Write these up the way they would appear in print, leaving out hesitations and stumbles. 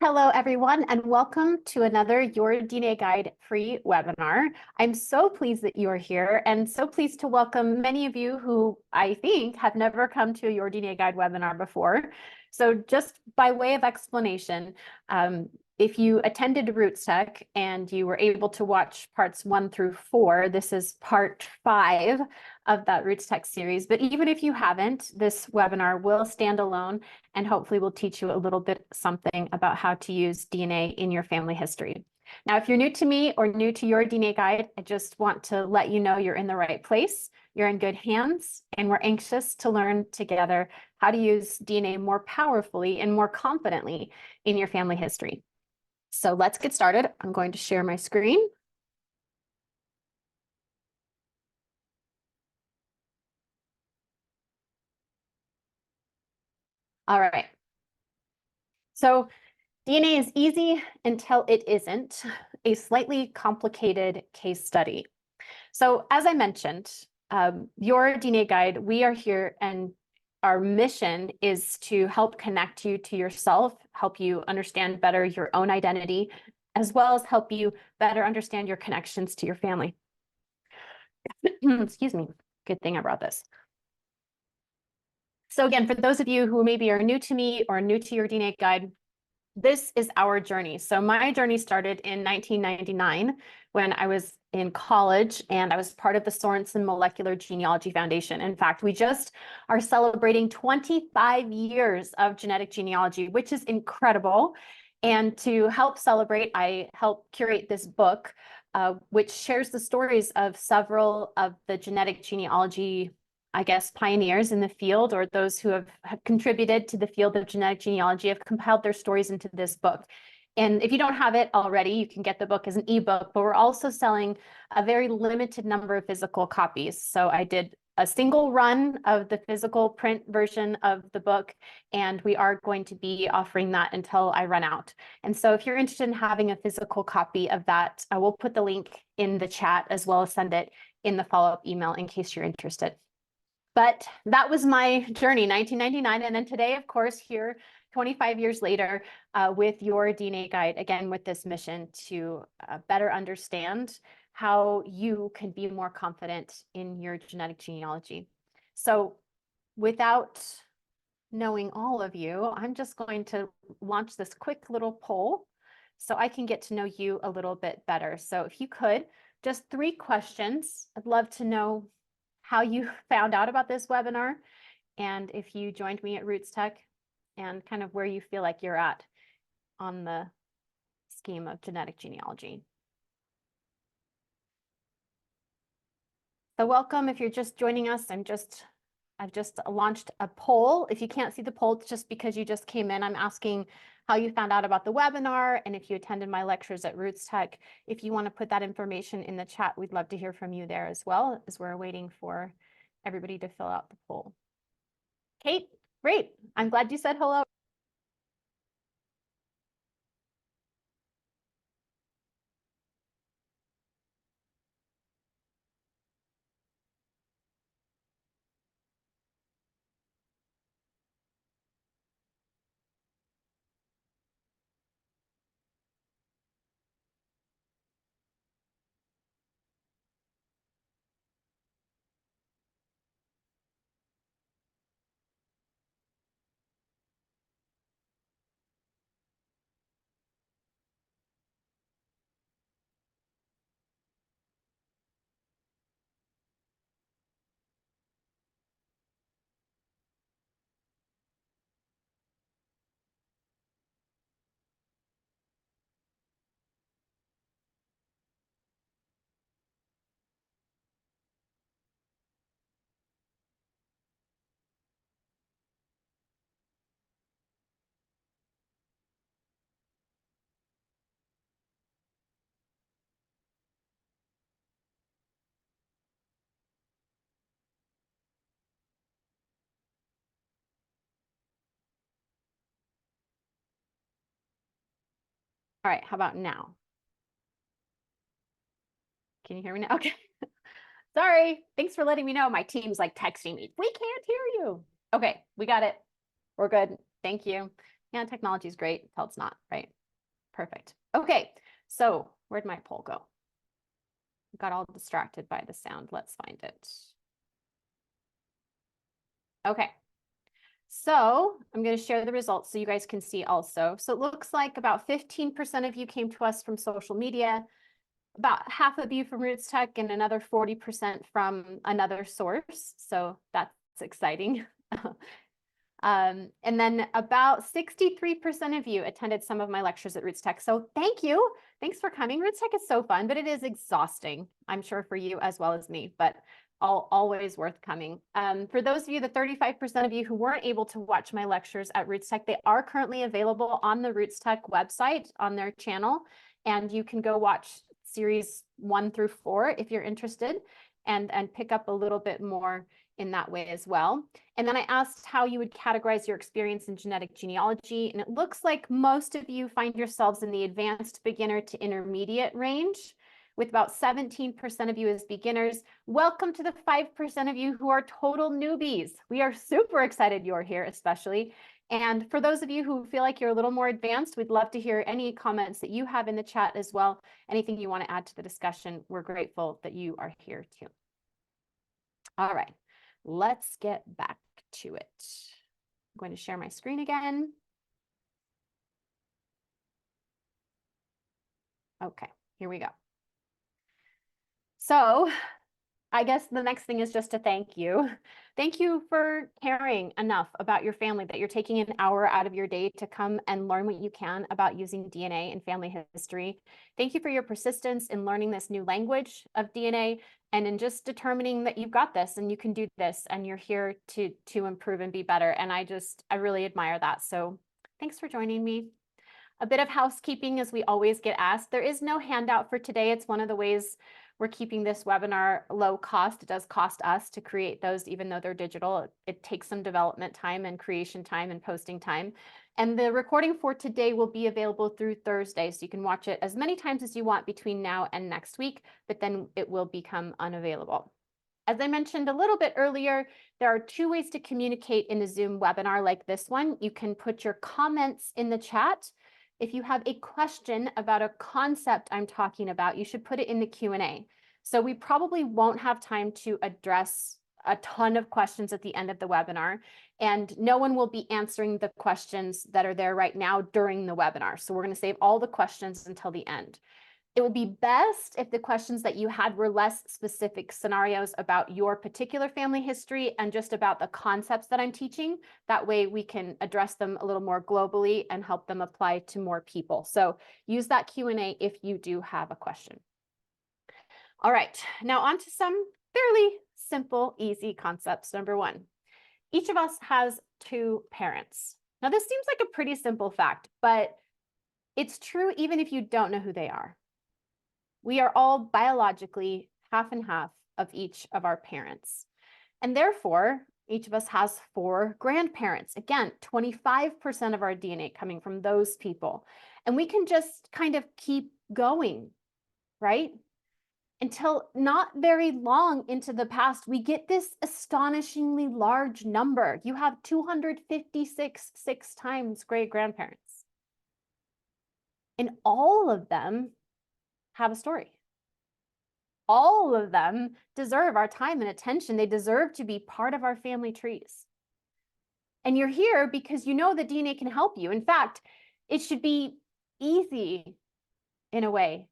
Hello, everyone, and welcome to another Your DNA Guide free webinar. I'm so pleased that you are here and so pleased to welcome many of you who I think have never come to a Your DNA Guide webinar before. So just by way of explanation, if you attended RootsTech and you were able to watch parts 1 through 4, this is part 5 of that RootsTech series. But even if you haven't, this webinar will stand alone and hopefully will teach you a little bit something about how to use DNA in your family history. Now, if you're new to me or new to Your DNA Guide, I just want to let you know you're in the right place. You're in good hands, and we're anxious to learn together how to use DNA more powerfully and more confidently in your family history. So let's get started. I'm going to share my screen. All right. So DNA is easy until it isn't, a slightly complicated case study. So as I mentioned, Your DNA Guide, we are here and our mission is to help connect you to yourself, help you understand better your own identity, as well as help you better understand your connections to your family. Excuse me. Good thing I brought this. So again, for those of you who maybe are new to me or new to Your DNA Guide, this is our journey. So my journey started in 1999 when I was in college and I was part of the Sorensen Molecular Genealogy Foundation. In fact, we just are celebrating 25 years of genetic genealogy, which is incredible. And to help celebrate, I helped curate this book, which shares the stories of several of the genetic genealogy pioneers in the field or those who have contributed to the field of genetic genealogy have compiled their stories into this book. And if you don't have it already, you can get the book as an ebook, but we're also selling a very limited number of physical copies. So I did a single run of the physical print version of the book, and we are going to be offering that until I run out. And so if you're interested in having a physical copy of that, I will put the link in the chat as well as send it in the follow-up email in case you're interested. But that was my journey, 1999. And then today, of course, here 25 years later with Your DNA Guide, again, with this mission to better understand how you can be more confident in your genetic genealogy. So without knowing all of you, I'm just going to launch this quick little poll so I can get to know you a little bit better. So if you could, just 3 questions. I'd love to know how you found out about this webinar, and if you joined me at RootsTech, and kind of where you feel like you're at on the scheme of genetic genealogy. So welcome. If you're just joining us, I've just launched a poll. If you can't see the poll, it's just because you just came in. I'm asking how you found out about the webinar, and if you attended my lectures at RootsTech. If you want to put that information in the chat, we'd love to hear from you there as well, as we're waiting for everybody to fill out the poll. Kate, great. I'm glad you said hello. All right, how about now? Can you hear me now? Okay. Sorry. Thanks for letting me know. My team's like texting me. We can't hear you. Okay, we got it. We're good. Thank you. Yeah, technology is great until it's not, right? Perfect. Okay, so where'd my poll go? Got all distracted by the sound. Let's find it. Okay, so I'm going to share the results so you guys can see also. So it looks like about 15% of you came to us from social media, about half of you from RootsTech, and another 40% from another source. So that's exciting. And then about 63% of you attended some of my lectures at RootsTech. So thank you. Thanks for coming. RootsTech is so fun, but it is exhausting, I'm sure, for you as well as me, but always worth coming. For those of you, the 35% of you who weren't able to watch my lectures at RootsTech, they are currently available on the RootsTech website on their channel, and you can go watch series 1 through 4 if you're interested and pick up a little bit more in that way as well. And then I asked how you would categorize your experience in genetic genealogy, and it looks like most of you find yourselves in the advanced beginner to intermediate range, with about 17% of you as beginners. Welcome to the 5% of you who are total newbies. We are super excited you're here, especially. And for those of you who feel like you're a little more advanced, we'd love to hear any comments that you have in the chat as well. Anything you want to add to the discussion, we're grateful that you are here too. All right. Let's get back to it. I'm going to share my screen again. Okay, here we go. So I guess the next thing is just to thank you. Thank you for caring enough about your family that you're taking an hour out of your day to come and learn what you can about using DNA and family history. Thank you for your persistence in learning this new language of DNA and in just determining that you've got this and you can do this and you're here to improve and be better. And I really admire that. So thanks for joining me. A bit of housekeeping, as we always get asked. There is no handout for today. It's one of the ways we're keeping this webinar low cost. It does cost us to create those, even though they're digital. It takes some development time and creation time and posting time. And the recording for today will be available through Thursday, so you can watch it as many times as you want between now and next week, but then it will become unavailable. As I mentioned a little bit earlier, there are 2 ways to communicate in a Zoom webinar like this one. You can put your comments in the chat. If you have a question about a concept I'm talking about, you should put it in the Q&A. So we probably won't have time to address a ton of questions at the end of the webinar, and no one will be answering the questions that are there right now during the webinar. So we're going to save all the questions until the end. It would be best if the questions that you had were less specific scenarios about your particular family history and just about the concepts that I'm teaching. That way we can address them a little more globally and help them apply to more people. So use that Q&A if you do have a question. All right, now on to some fairly simple, easy concepts. Number 1, each of us has 2 parents. Now this seems like a pretty simple fact, but it's true even if you don't know who they are. We are all biologically half and half of each of our parents. And therefore, each of us has 4 grandparents. Again, 25% of our DNA coming from those people. And we can just kind of keep going, right? Until not very long into the past, we get this astonishingly large number. You have 256 6 times great grandparents. And all of them have a story. All of them deserve our time and attention. They deserve to be part of our family trees. And you're here because you know that DNA can help you. In fact, it should be easy in a way.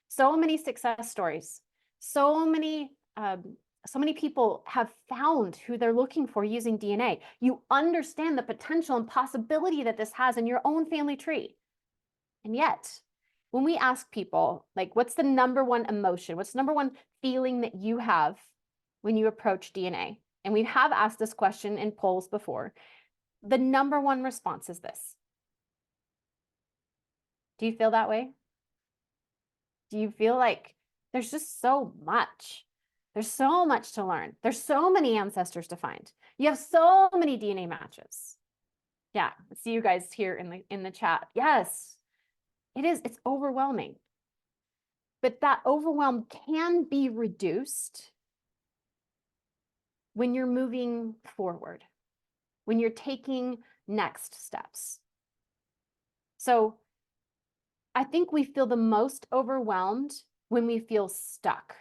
So many success stories, so many people have found who they're looking for using DNA. You understand the potential and possibility that this has in your own family tree. And yet, when we ask people, like, what's the number 1 emotion? What's the number 1 feeling that you have when you approach DNA? And we have asked this question in polls before. The number 1 response is this. Do you feel that way? Do you feel like there's just so much? There's so much to learn. There's so many ancestors to find. You have so many DNA matches. Yeah, I see you guys here in the chat. Yes. It is, it's overwhelming. But that overwhelm can be reduced when you're moving forward. when you're taking next steps. So I think we feel the most overwhelmed when we feel stuck,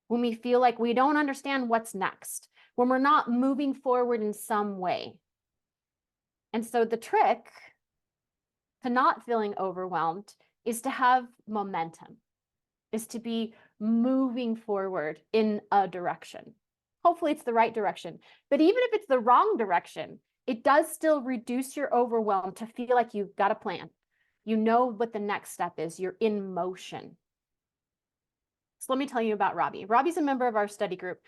when we feel like we don't understand what's next, when we're not moving forward in some way. And so the trick to not feeling overwhelmed is to have momentum, is to be moving forward in a direction. Hopefully it's the right direction, but even if it's the wrong direction, it does still reduce your overwhelm to feel like you've got a plan. You know what the next step is. You're in motion. So let me tell you about Robbie. Robbie's a member of our study group,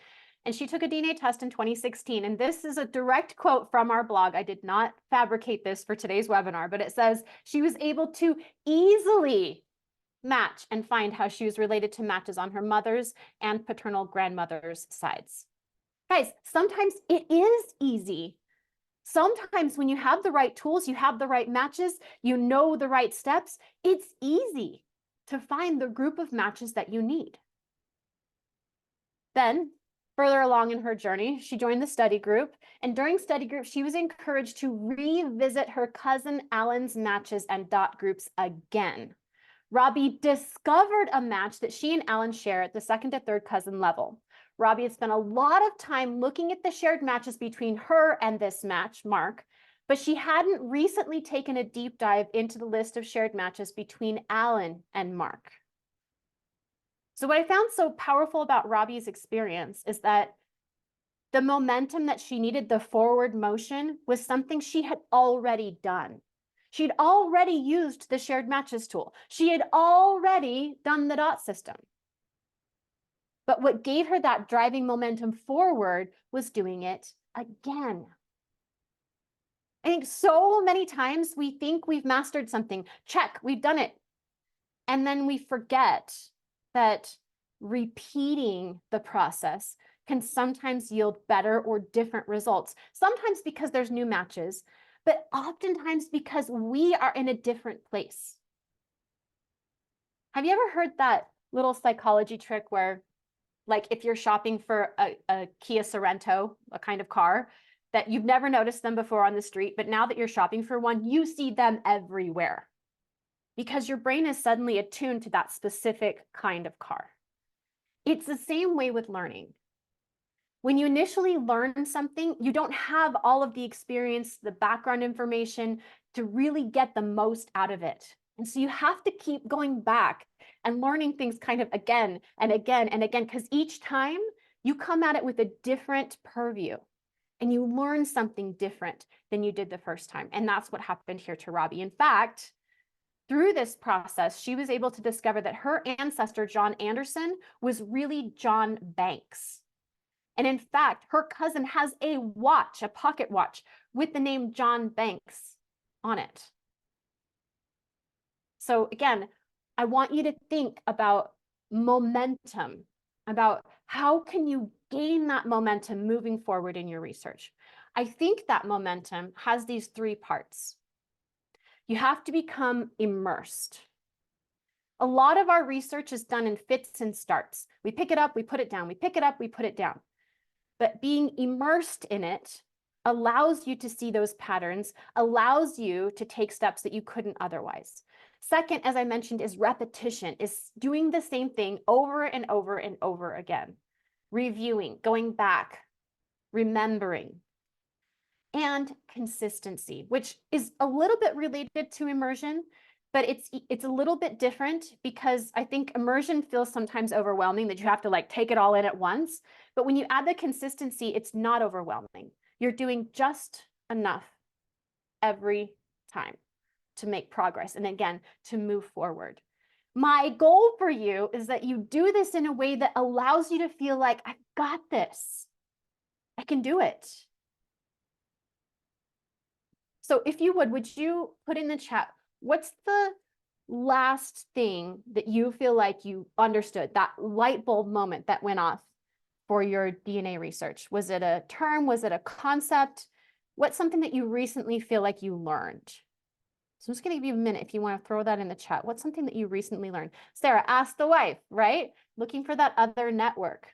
and she took a DNA test in 2016. And this is a direct quote from our blog. I did not fabricate this for today's webinar, but it says she was able to easily match and find how she was related to matches on her mother's and paternal grandmother's sides. Guys, sometimes it is easy. Sometimes when you have the right tools, you have the right matches, you know the right steps, it's easy to find the group of matches that you need. Then, further along in her journey, she joined the study group, and during study group, she was encouraged to revisit her cousin Alan's matches and dot groups again. Robbie discovered a match that she and Alan share at the second to third cousin level. Robbie had spent a lot of time looking at the shared matches between her and this match, Mark, but she hadn't recently taken a deep dive into the list of shared matches between Alan and Mark. So what I found so powerful about Robbie's experience is that the momentum that she needed, the forward motion, was something she had already done. She'd already used the shared matches tool. She had already done the dot system. But what gave her that driving momentum forward was doing it again. I think so many times we think we've mastered something. Check, we've done it. And then we forget that repeating the process can sometimes yield better or different results. Sometimes because there's new matches, but oftentimes because we are in a different place. Have you ever heard that little psychology trick where, like, if you're shopping for a Kia Sorento, a kind of car, that you've never noticed them before on the street, but now that you're shopping for one, you see them everywhere because your brain is suddenly attuned to that specific kind of car. It's the same way with learning. When you initially learn something, you don't have all of the experience, the background information to really get the most out of it. And so you have to keep going back and learning things kind of again and again and again, because each time you come at it with a different purview and you learn something different than you did the first time. And that's what happened here to Robbie. In fact, through this process, she was able to discover that her ancestor, John Anderson, was really John Banks. And in fact, her cousin has a watch, a pocket watch, with the name John Banks on it. So again, I want you to think about momentum, about how can you gain that momentum moving forward in your research. I think that momentum has these three parts. You have to become immersed. A lot of our research is done in fits and starts. We pick it up, we put it down, we pick it up, we put it down. But being immersed in it allows you to see those patterns, allows you to take steps that you couldn't otherwise. Second, as I mentioned, is repetition, is doing the same thing over and over and over again. Reviewing, going back, remembering. And consistency, which is a little bit related to immersion, but it's a little bit different because I think immersion feels sometimes overwhelming that you have to like take it all in at once. But when you add the consistency, it's not overwhelming. You're doing just enough every time to make progress. And again, to move forward. My goal for you is that you do this in a way that allows you to feel like, I've got this. I can do it. So if you would you put in the chat, what's the last thing that you feel like you understood, that light bulb moment that went off for your DNA research? Was it a term? Was it a concept? What's something that you recently feel like you learned? So I'm just going to give you a minute if you want to throw that in the chat. What's something that you recently learned? Sarah, ask the wife, right? Looking for that other network.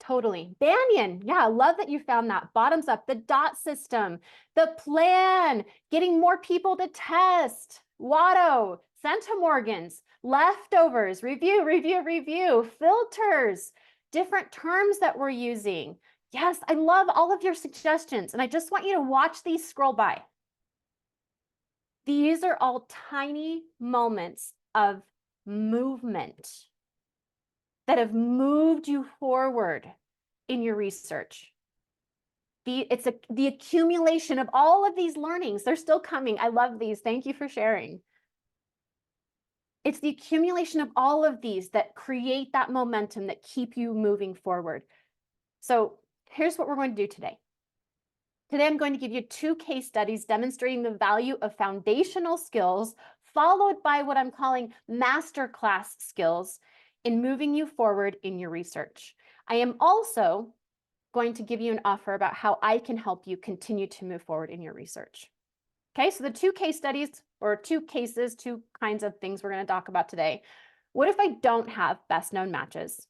Totally. Banyan. Yeah, I love that you found that. Bottoms up, the dot system, the plan, getting more people to test. Watto, centimorgans, leftovers, review, filters, different terms that we're using. Yes, I love all of your suggestions. And I just want you to watch these scroll by. These are all tiny moments of movement that have moved you forward in your research. It's the accumulation of all of these learnings. They're still coming. I love these. Thank you for sharing. It's the accumulation of all of these that create that momentum that keep you moving forward. So here's what we're going to do today. Today, I'm going to give you 2 case studies demonstrating the value of foundational skills, followed by what I'm calling masterclass skills in moving you forward in your research. I am also going to give you an offer about how I can help you continue to move forward in your research. Okay, so the 2 case studies, or 2 cases, 2 kinds of things we're going to talk about today. What if I don't have best known matches?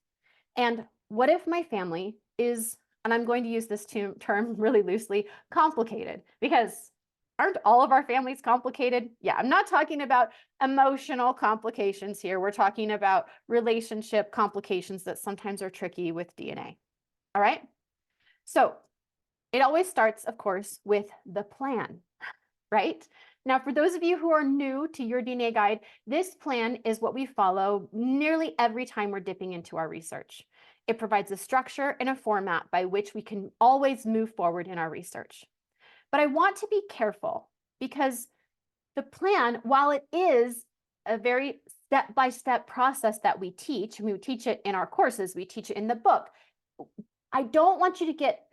And what if my family is, and I'm going to use this term really loosely, complicated? Because aren't all of our families complicated? Yeah, I'm not talking about emotional complications here. We're talking about relationship complications that sometimes are tricky with DNA. All right? So it always starts, of course, with the plan, right? Now, for those of you who are new to Your DNA Guide, this plan is what we follow nearly every time we're dipping into our research. It provides a structure and a format by which we can always move forward in our research. But I want to be careful because the plan, while it is a very step-by-step process that we teach, and we teach it in our courses, we teach it in the book, I don't want you to get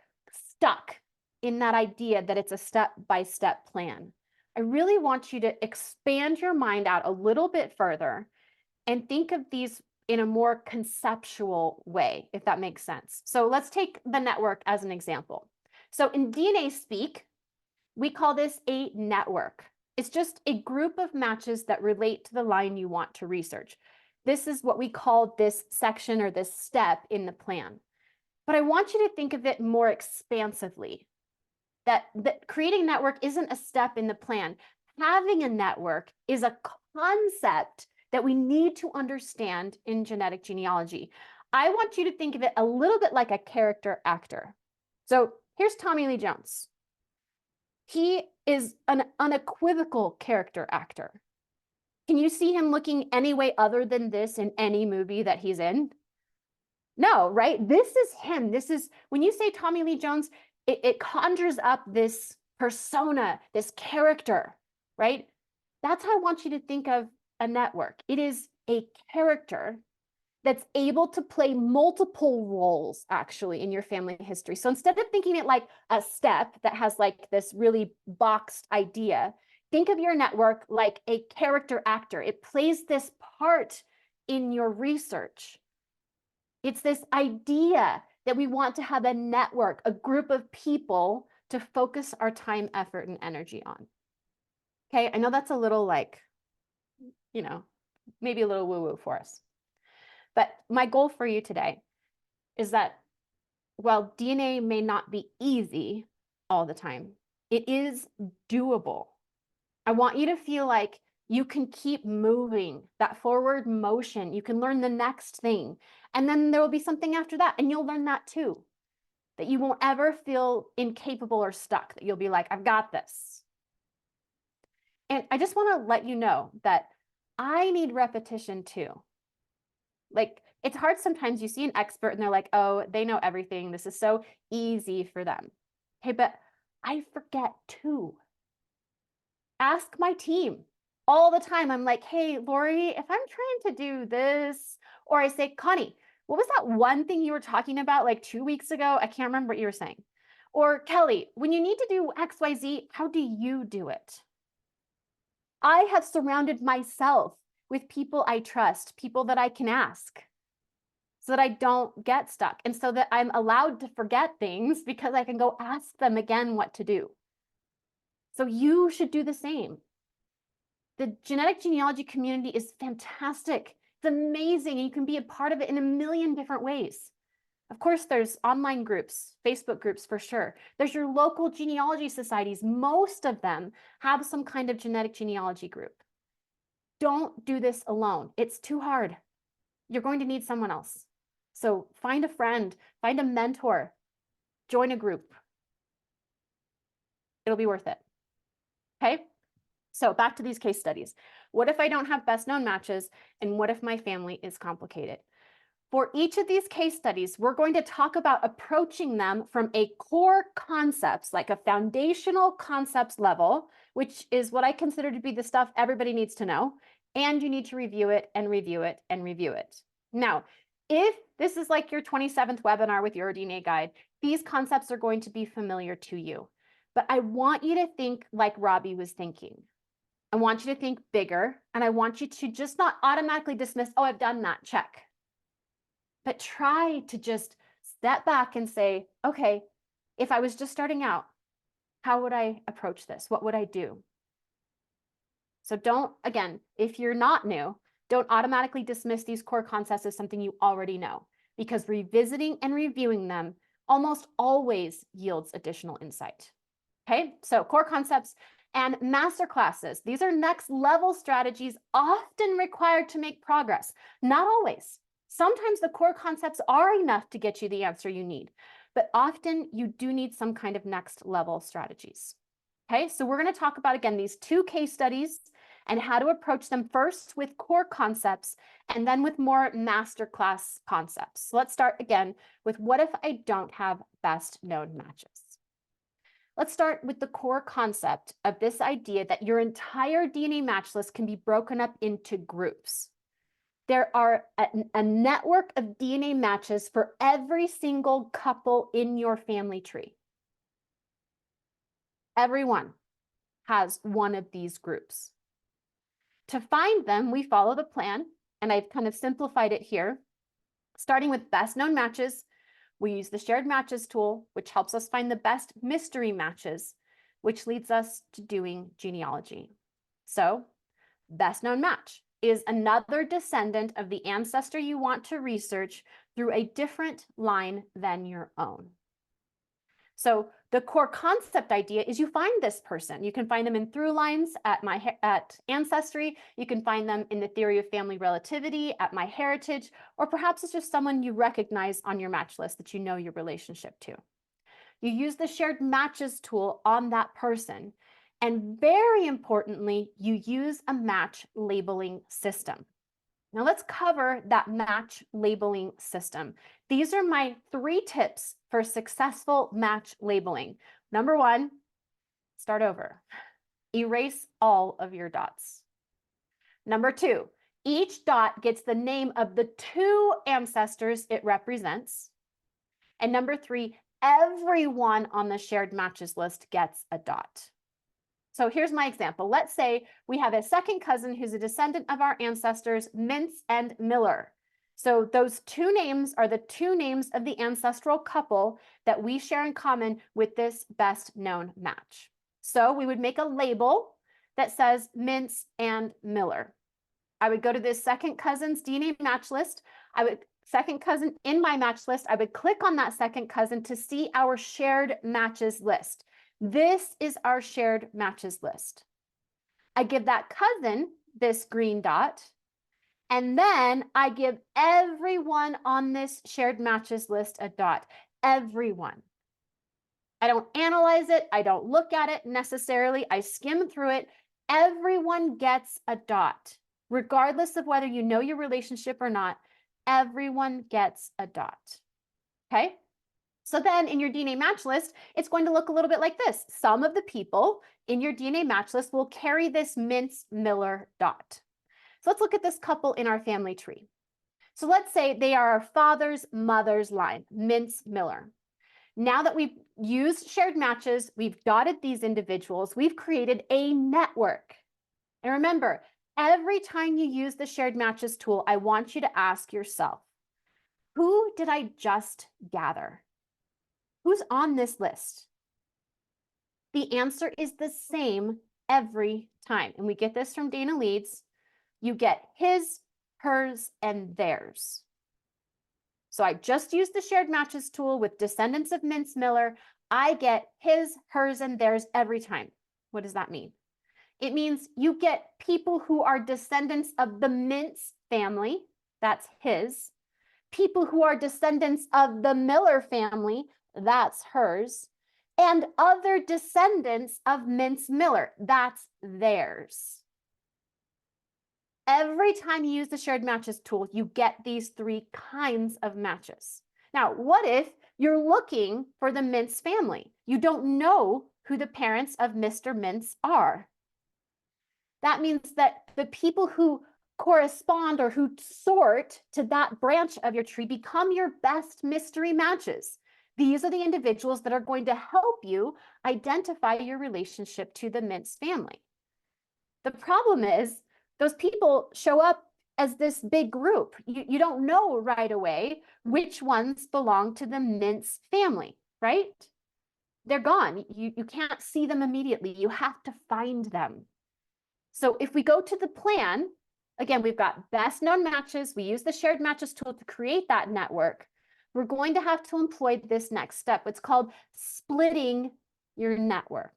stuck in that idea that it's a step-by-step plan. I really want you to expand your mind out a little bit further and think of these in a more conceptual way, if that makes sense. So let's take the network as an example. So in DNA speak, we call this a network. It's just a group of matches that relate to the line you want to research. This is what we call this section or this step in the plan. But I want you to think of it more expansively, that creating a network isn't a step in the plan. Having a network is a concept that we need to understand in genetic genealogy. I want you to think of it a little bit like a character actor. So here's Tommy Lee Jones. He is an unequivocal character actor. Can you see him looking any way other than this in any movie that he's in? No, right? This is him. This is, when you say Tommy Lee Jones, it conjures up this persona, this character, right? That's how I want you to think of a network. It is a character that's able to play multiple roles actually in your family history. So instead of thinking it like a step that has like this really boxed idea, think of your network like a character actor. It plays this part in your research. It's this idea that we want to have a network, a group of people to focus our time, effort, and energy on. Okay, I know that's a little like, you know, maybe a little woo-woo for us. But my goal for you today is that while DNA may not be easy all the time, it is doable. I want you to feel like you can keep moving, that forward motion. You can learn the next thing. And then there will be something after that, and you'll learn that too. That you won't ever feel incapable or stuck, that you'll be like, I've got this. And I just want to let you know that I need repetition too. Like, it's hard sometimes you see an expert and they're like, oh, they know everything. This is so easy for them. Okay, but I forget too. Ask my team all the time. I'm like, hey, Lori, if I'm trying to do this, or I say, Connie, what was that one thing you were talking about like 2 weeks ago? I can't remember what you were saying. Or Kelly, when you need to do XYZ, how do you do it? I have surrounded myself with people I trust, people that I can ask, so that I don't get stuck, and so that I'm allowed to forget things because I can go ask them again what to do. So you should do the same. The genetic genealogy community is fantastic. It's amazing, and you can be a part of it in a million different ways. Of course, there's online groups, Facebook groups for sure. There's your local genealogy societies. Most of them have some kind of genetic genealogy group. Don't do this alone. It's too hard. You're going to need someone else. So find a friend, find a mentor, join a group. It'll be worth it. Okay? So back to these case studies. What if I don't have best known matches? And what if my family is complicated? For each of these case studies, we're going to talk about approaching them from a core concepts, like a foundational concepts level, which is what I consider to be the stuff everybody needs to know. And you need to review it and review it and review it. Now, if this is like your 27th webinar with your DNA guide, these concepts are going to be familiar to you. But I want you to think like Robbie was thinking. I want you to think bigger, and I want you to just not automatically dismiss, oh, I've done that, check. But try to just step back and say, okay, if I was just starting out, how would I approach this? What would I do? So don't, again, if you're not new, don't automatically dismiss these core concepts as something you already know, because revisiting and reviewing them almost always yields additional insight. Okay, so core concepts and master classes. These are next level strategies often required to make progress. Not always. Sometimes the core concepts are enough to get you the answer you need, but often you do need some kind of next level strategies. Okay, so we're going to talk about, again, these two case studies and how to approach them first with core concepts and then with more masterclass concepts. So let's start again with what if I don't have best known matches? Let's start with the core concept of this idea that your entire DNA match list can be broken up into groups. There are a network of DNA matches for every single couple in your family tree. Everyone has one of these groups. To find them, we follow the plan, and I've kind of simplified it here. Starting with best known matches, we use the shared matches tool, which helps us find the best mystery matches, which leads us to doing genealogy. So, best known match is another descendant of the ancestor you want to research through a different line than your own. So the core concept idea is you find this person. You can find them in through lines at Ancestry. You can find them in the theory of family relativity at MyHeritage, or perhaps it's just someone you recognize on your match list that you know your relationship to. You use the shared matches tool on that person. And very importantly, you use a match labeling system. Now let's cover that match labeling system. These are my 3 tips for successful match labeling. Number 1, start over. Erase all of your dots. Number 2, each dot gets the name of the 2 ancestors it represents. And number 3, everyone on the shared matches list gets a dot. So here's my example. Let's say we have a second cousin who's a descendant of our ancestors, Mintz and Miller. So those 2 names are the 2 names of the ancestral couple that we share in common with this best known match. So we would make a label that says Mintz and Miller. I would go to this second cousin's DNA match list. Second cousin in my match list, I would click on that second cousin to see our shared matches list. This is our shared matches list. I give that cousin this green dot, and then I give everyone on this shared matches list a dot. Everyone. I don't analyze it. I don't look at it necessarily. I skim through it. Everyone gets a dot. Regardless of whether you know your relationship or not, everyone gets a dot. Okay? So then in your DNA match list, it's going to look a little bit like this. Some of the people in your DNA match list will carry this Mintz-Miller dot. So let's look at this couple in our family tree. So let's say they are our father's mother's line, Mintz-Miller. Now that we've used shared matches, we've dotted these individuals, we've created a network. And remember, every time you use the shared matches tool, I want you to ask yourself, who did I just gather? Who's on this list? The answer is the same every time. And we get this from Dana Leeds. You get his, hers, and theirs. So I just used the shared matches tool with descendants of Mintz Miller. I get his, hers, and theirs every time. What does that mean? It means you get people who are descendants of the Mintz family, that's his. People who are descendants of the Miller family, that's hers. And other descendants of Mintz Miller, that's theirs. Every time you use the shared matches tool, you get these three kinds of matches. Now, what if you're looking for the Mintz family? You don't know who the parents of Mr. Mintz are. That means that the people who correspond or who sort to that branch of your tree become your best mystery matches. These are the individuals that are going to help you identify your relationship to the Mintz family. The problem is those people show up as this big group. You don't know right away which ones belong to the Mintz family, right? They're gone. You can't see them immediately. You have to find them. So if we go to the plan, again, we've got best known matches. We use the shared matches tool to create that network. We're going to have to employ this next step. It's called splitting your network.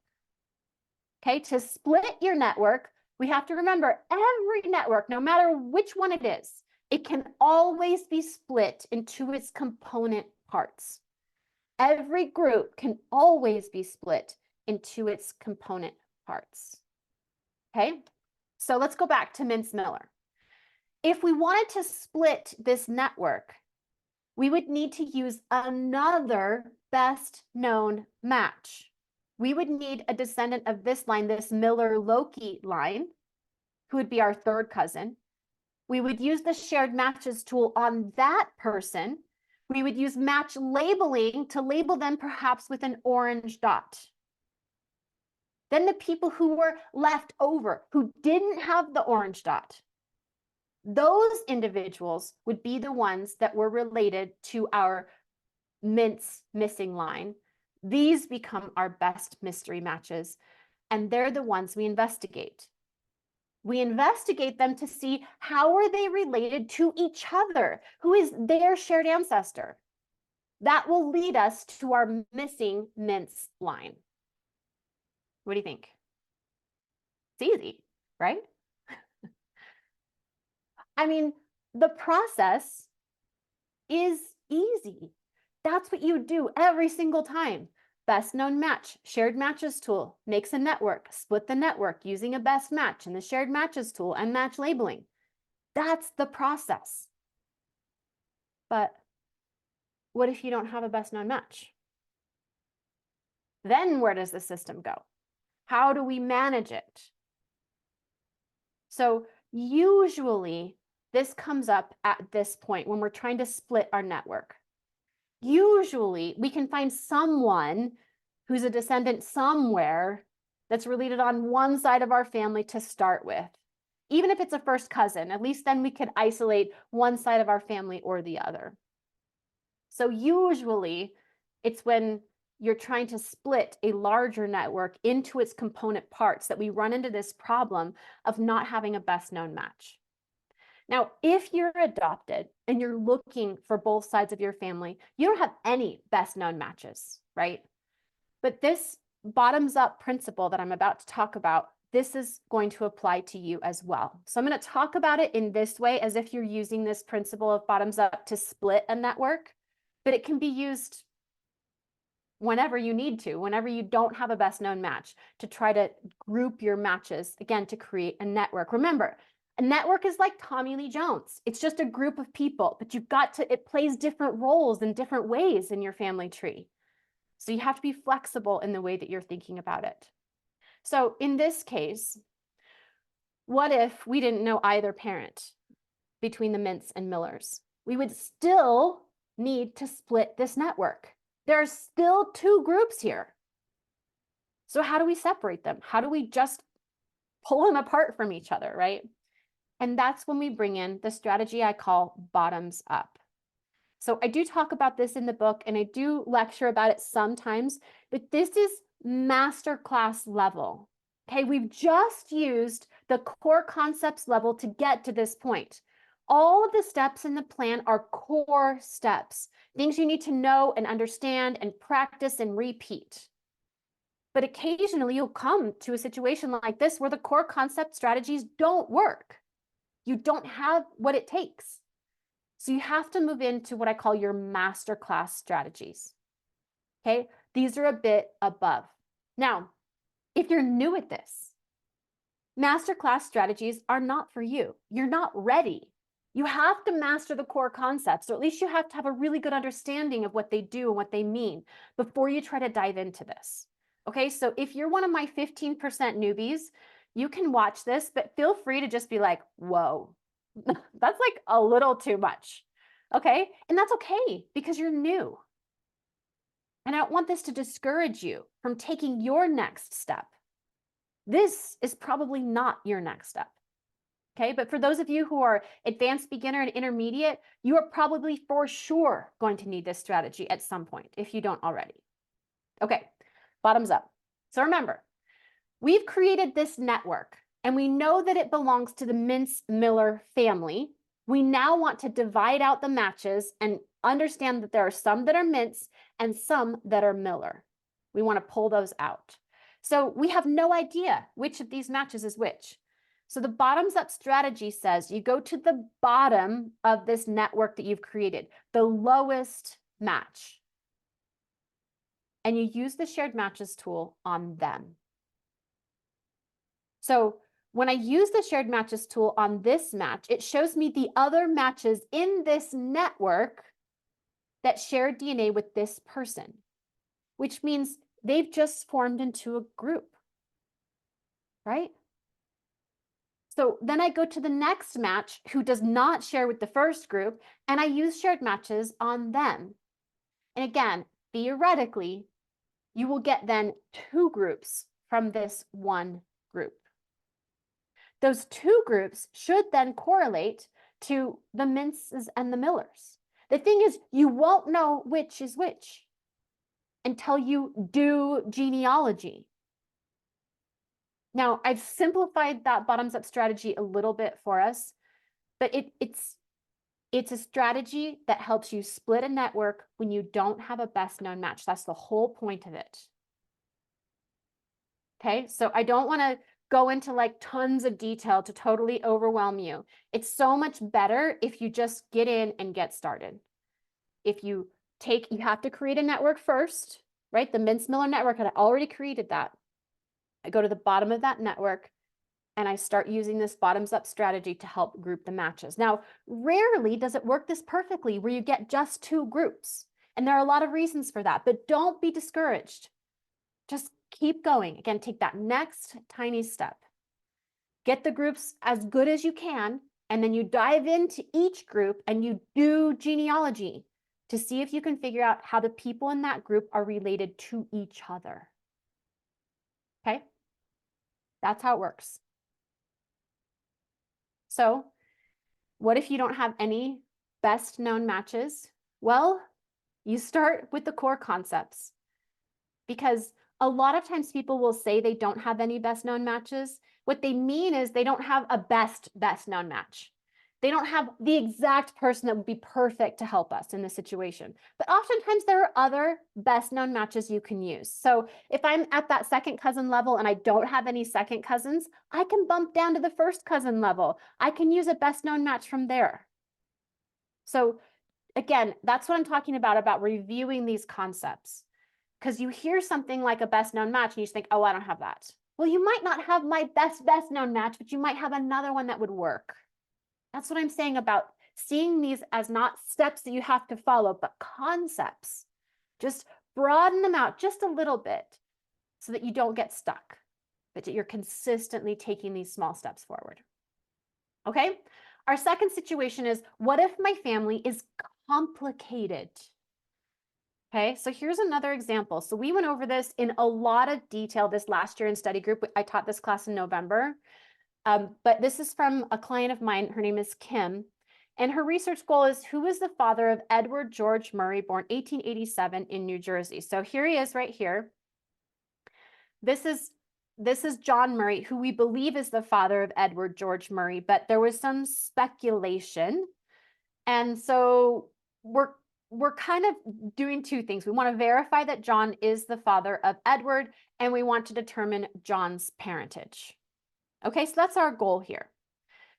Okay, to split your network, we have to remember every network, no matter which one it is, it can always be split into its component parts. Every group can always be split into its component parts. Okay, so let's go back to Mintz Miller. If we wanted to split this network, we would need to use another best known match. We would need a descendant of this line, this Miller-Loki line, who would be our third cousin. We would use the shared matches tool on that person. We would use match labeling to label them perhaps with an orange dot. Then the people who were left over, who didn't have the orange dot, those individuals would be the ones that were related to our Mintz missing line. These become our best mystery matches, and they're the ones we investigate. We investigate them to see how are they related to each other? Who is their shared ancestor? That will lead us to our missing Mintz line. What do you think? It's easy, right? I mean, the process is easy. That's what you do every single time. Best known match, shared matches tool, makes a network, split the network using a best match and the shared matches tool and match labeling. That's the process. But what if you don't have a best known match? Then where does the system go? How do we manage it? So usually this comes up at this point when we're trying to split our network. Usually we can find someone who's a descendant somewhere that's related on one side of our family to start with. Even if it's a first cousin, at least then we could isolate one side of our family or the other. So usually it's when you're trying to split a larger network into its component parts that we run into this problem of not having a best known match. Now, if you're adopted and you're looking for both sides of your family, you don't have any best known matches, right? But this bottoms up principle that I'm about to talk about, this is going to apply to you as well. So I'm going to talk about it in this way as if you're using this principle of bottoms up to split a network, but it can be used whenever you need to, whenever you don't have a best known match, to try to group your matches, again, to create a network. Remember, a network is like Tommy Lee Jones. It's just a group of people, but it plays different roles in different ways in your family tree. So you have to be flexible in the way that you're thinking about it. So in this case, what if we didn't know either parent between the Mintz and Millers? We would still need to split this network. There are still two groups here. So how do we separate them? How do we just pull them apart from each other, right? And that's when we bring in the strategy I call bottoms up. So I do talk about this in the book and I do lecture about it sometimes, but this is masterclass level. Okay, we've just used the core concepts level to get to this point. All of the steps in the plan are core steps, things you need to know and understand and practice and repeat. But occasionally you'll come to a situation like this where the core concept strategies don't work. You don't have what it takes. So you have to move into what I call your masterclass strategies. Okay, these are a bit above. Now, if you're new at this, masterclass strategies are not for you. You're not ready. You have to master the core concepts, or at least you have to have a really good understanding of what they do and what they mean before you try to dive into this. Okay, so if you're one of my 15% newbies, you can watch this, but feel free to just be like, whoa, that's like a little too much. Okay, and that's okay because you're new. And I don't want this to discourage you from taking your next step. This is probably not your next step. Okay, but for those of you who are advanced beginner and intermediate, you are probably for sure going to need this strategy at some point if you don't already. Okay, bottoms up. So remember, we've created this network and we know that it belongs to the Mintz-Miller family. We now want to divide out the matches and understand that there are some that are Mintz and some that are Miller. We want to pull those out. So we have no idea which of these matches is which. So the bottoms up strategy says you go to the bottom of this network that you've created, the lowest match, and you use the shared matches tool on them. So when I use the shared matches tool on this match, it shows me the other matches in this network that share DNA with this person, which means they've just formed into a group, right? So then I go to the next match who does not share with the first group, and I use shared matches on them. And again, theoretically, you will get then 2 groups from this one group. Those 2 groups should then correlate to the Mintzes and the Millers. The thing is, you won't know which is which until you do genealogy. Now, I've simplified that bottoms-up strategy a little bit for us, but it's a strategy that helps you split a network when you don't have a best known match. That's the whole point of it. Okay, so I don't want to go into like tons of detail to totally overwhelm you. It's so much better if you just get in and get started. If you have to create a network first, right? The Mintz-Miller network, and I already created that. I go to the bottom of that network and I start using this bottoms up strategy to help group the matches. Now, rarely does it work this perfectly where you get just 2 groups. And there are a lot of reasons for that, but don't be discouraged. Just keep going. Again, take that next tiny step. Get the groups as good as you can, and then you dive into each group and you do genealogy to see if you can figure out how the people in that group are related to each other. Okay? That's how it works. So, what if you don't have any best known matches? Well, you start with the core concepts, because a lot of times people will say they don't have any best known matches. What they mean is they don't have a best known match. They don't have the exact person that would be perfect to help us in this situation. But oftentimes there are other best known matches you can use. So if I'm at that second cousin level and I don't have any second cousins, I can bump down to the first cousin level. I can use a best known match from there. So again, that's what I'm talking about reviewing these concepts. Because you hear something like a best known match and you just think, oh, I don't have that. Well, you might not have my best known match, but you might have another one that would work. That's what I'm saying about seeing these as not steps that you have to follow, but concepts. Just broaden them out just a little bit so that you don't get stuck, but that you're consistently taking these small steps forward. Okay? Our second situation is, what if my family is complicated? Okay, so here's another example. So we went over this in a lot of detail this last year in study group. I taught this class in November. But this is from a client of mine. Her name is Kim. And her research goal is, who is the father of Edward George Murray, born 1887 in New Jersey? So here he is right here. This is this is John Murray, who we believe is the father of Edward George Murray, but there was some speculation. And so we're kind of doing two things. We want to verify that John is the father of Edward, and we want to determine John's parentage. Okay, so that's our goal here.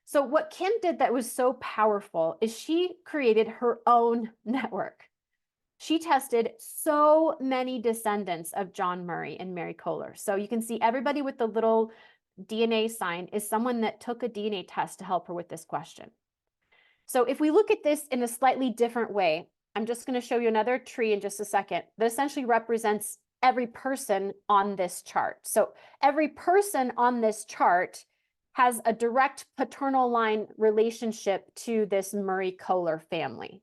So what Kim did that was so powerful is she created her own network. She tested so many descendants of John Murray and Mary Kohler. So you can see everybody with the little DNA sign is someone that took a DNA test to help her with this question. So if we look at this in a slightly different way, I'm just going to show you another tree in just a second that essentially represents every person on this chart. So every person on this chart has a direct paternal line relationship to this Murray Kohler family.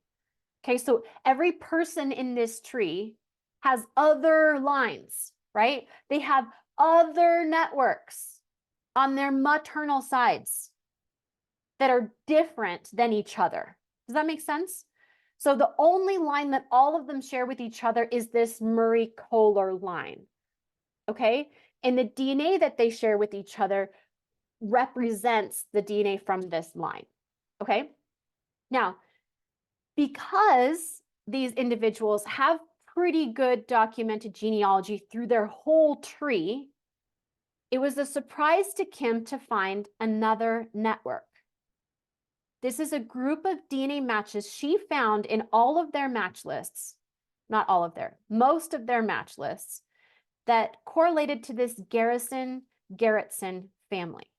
Okay, so every person in this tree has other lines, right? They have other networks on their maternal sides that are different than each other. Does that make sense? So the only line that all of them share with each other is this Murray Kohler line. Okay, and the DNA that they share with each other represents the DNA from this line. Okay, now, because these individuals have pretty good documented genealogy through their whole tree, it was a surprise to Kim to find another network. This is a group of DNA matches she found in all of their match lists, not all of their, most of their match lists, that correlated to this Garretson family.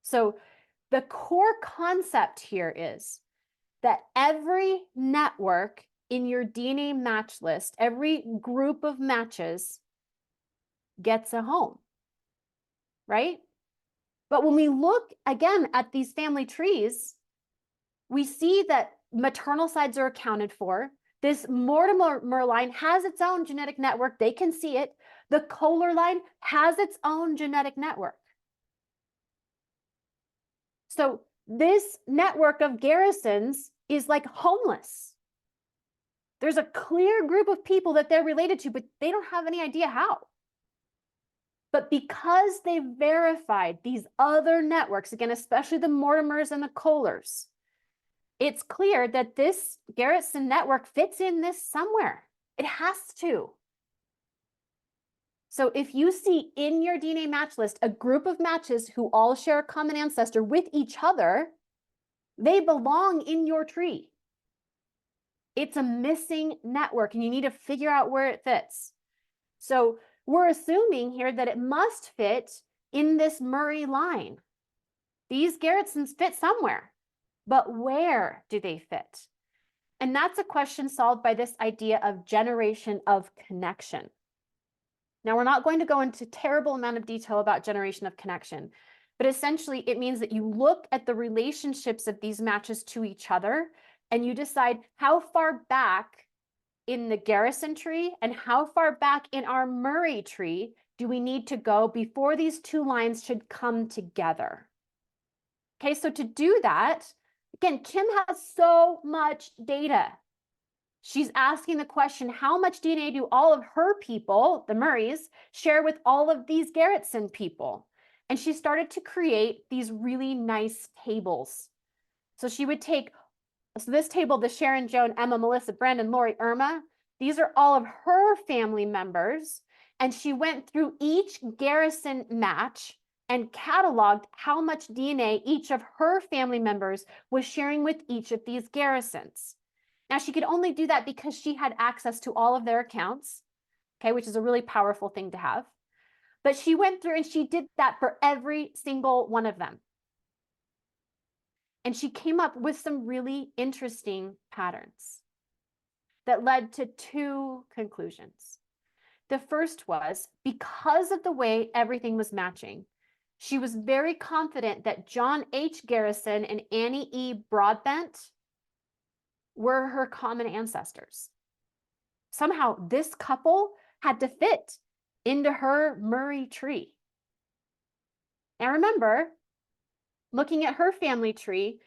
So the core concept here is that every network in your DNA match list, every group of matches gets a home, right? But when we look again at these family trees, we see that maternal sides are accounted for. This Mortimer line has its own genetic network. They can see it. The Kohler line has its own genetic network. So this network of Garrisons is like homeless. There's a clear group of people that they're related to, but they don't have any idea how. But because they verified these other networks, again, especially the Mortimers and the Kohlers, it's clear that this Garretson network fits in this somewhere. It has to. So if you see in your DNA match list a group of matches who all share a common ancestor with each other, they belong in your tree. It's a missing network, and you need to figure out where it fits. So we're assuming here that it must fit in this Murray line. These Garretsons fit somewhere, but where do they fit? And that's a question solved by this idea of generation of connection. Now, we're not going to go into a terrible amount of detail about generation of connection, but essentially it means that you look at the relationships of these matches to each other and you decide how far back in the Garrison tree and how far back in our Murray tree do we need to go before these two lines should come together. Okay, so to do that, again, Kim has so much data. She's asking the question, how much DNA do all of her people, the Murrays, share with all of these Garretson people? And she started to create these really nice tables. So she would take, so this table, the Sharon, Joan, Emma, Melissa, Brandon, Lori, Irma, these are all of her family members. And she went through each Garrison match and cataloged how much DNA each of her family members was sharing with each of these Garrisons. Now, she could only do that because she had access to all of their accounts, okay, which is a really powerful thing to have. But she went through and she did that for every single one of them. And she came up with some really interesting patterns that led to two conclusions. The first was, because of the way everything was matching, she was very confident that John H. Garrison and Annie E. Broadbent were her common ancestors. Somehow this couple had to fit into her Murray tree. Now remember, looking at her family tree,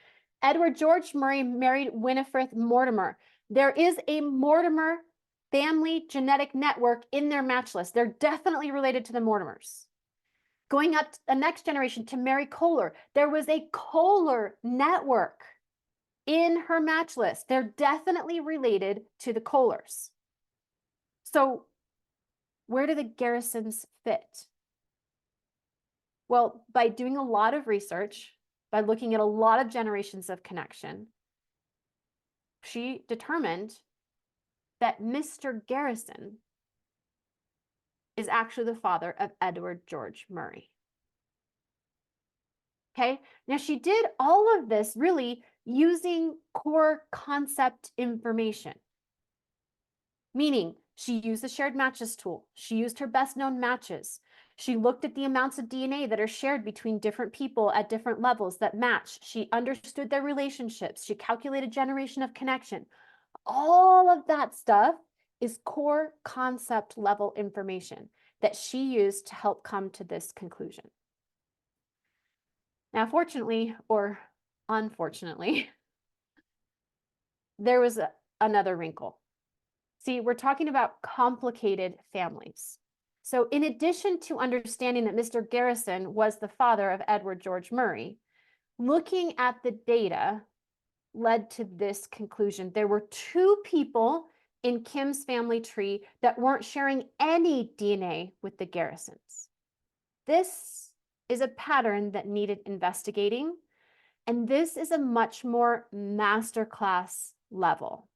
Edward George Murray married Winifred Mortimer. There is a Mortimer family genetic network in their match list. They're definitely related to the Mortimers. Going up to the next generation to Mary Kohler, there was a Kohler network in her match list. They're definitely related to the Kohlers. So where do the Garrisons fit? Well, by doing a lot of research, by looking at a lot of generations of connection, she determined that Mr. Garrison is actually the father of Edward George Murray. Okay, now she did all of this really using core concept information, meaning she used the shared matches tool. She used her best known matches. She looked at the amounts of DNA that are shared between different people at different levels that match. She understood their relationships. She calculated generation of connection. All of that stuff is core concept level information that she used to help come to this conclusion. Now, fortunately or unfortunately, there was another wrinkle. See, we're talking about complicated families. So in addition to understanding that Mr. Garrison was the father of Edward George Murray, looking at the data led to this conclusion. There were two people in Kim's family tree that weren't sharing any DNA with the Garrisons. This is a pattern that needed investigating, and this is a much more masterclass level.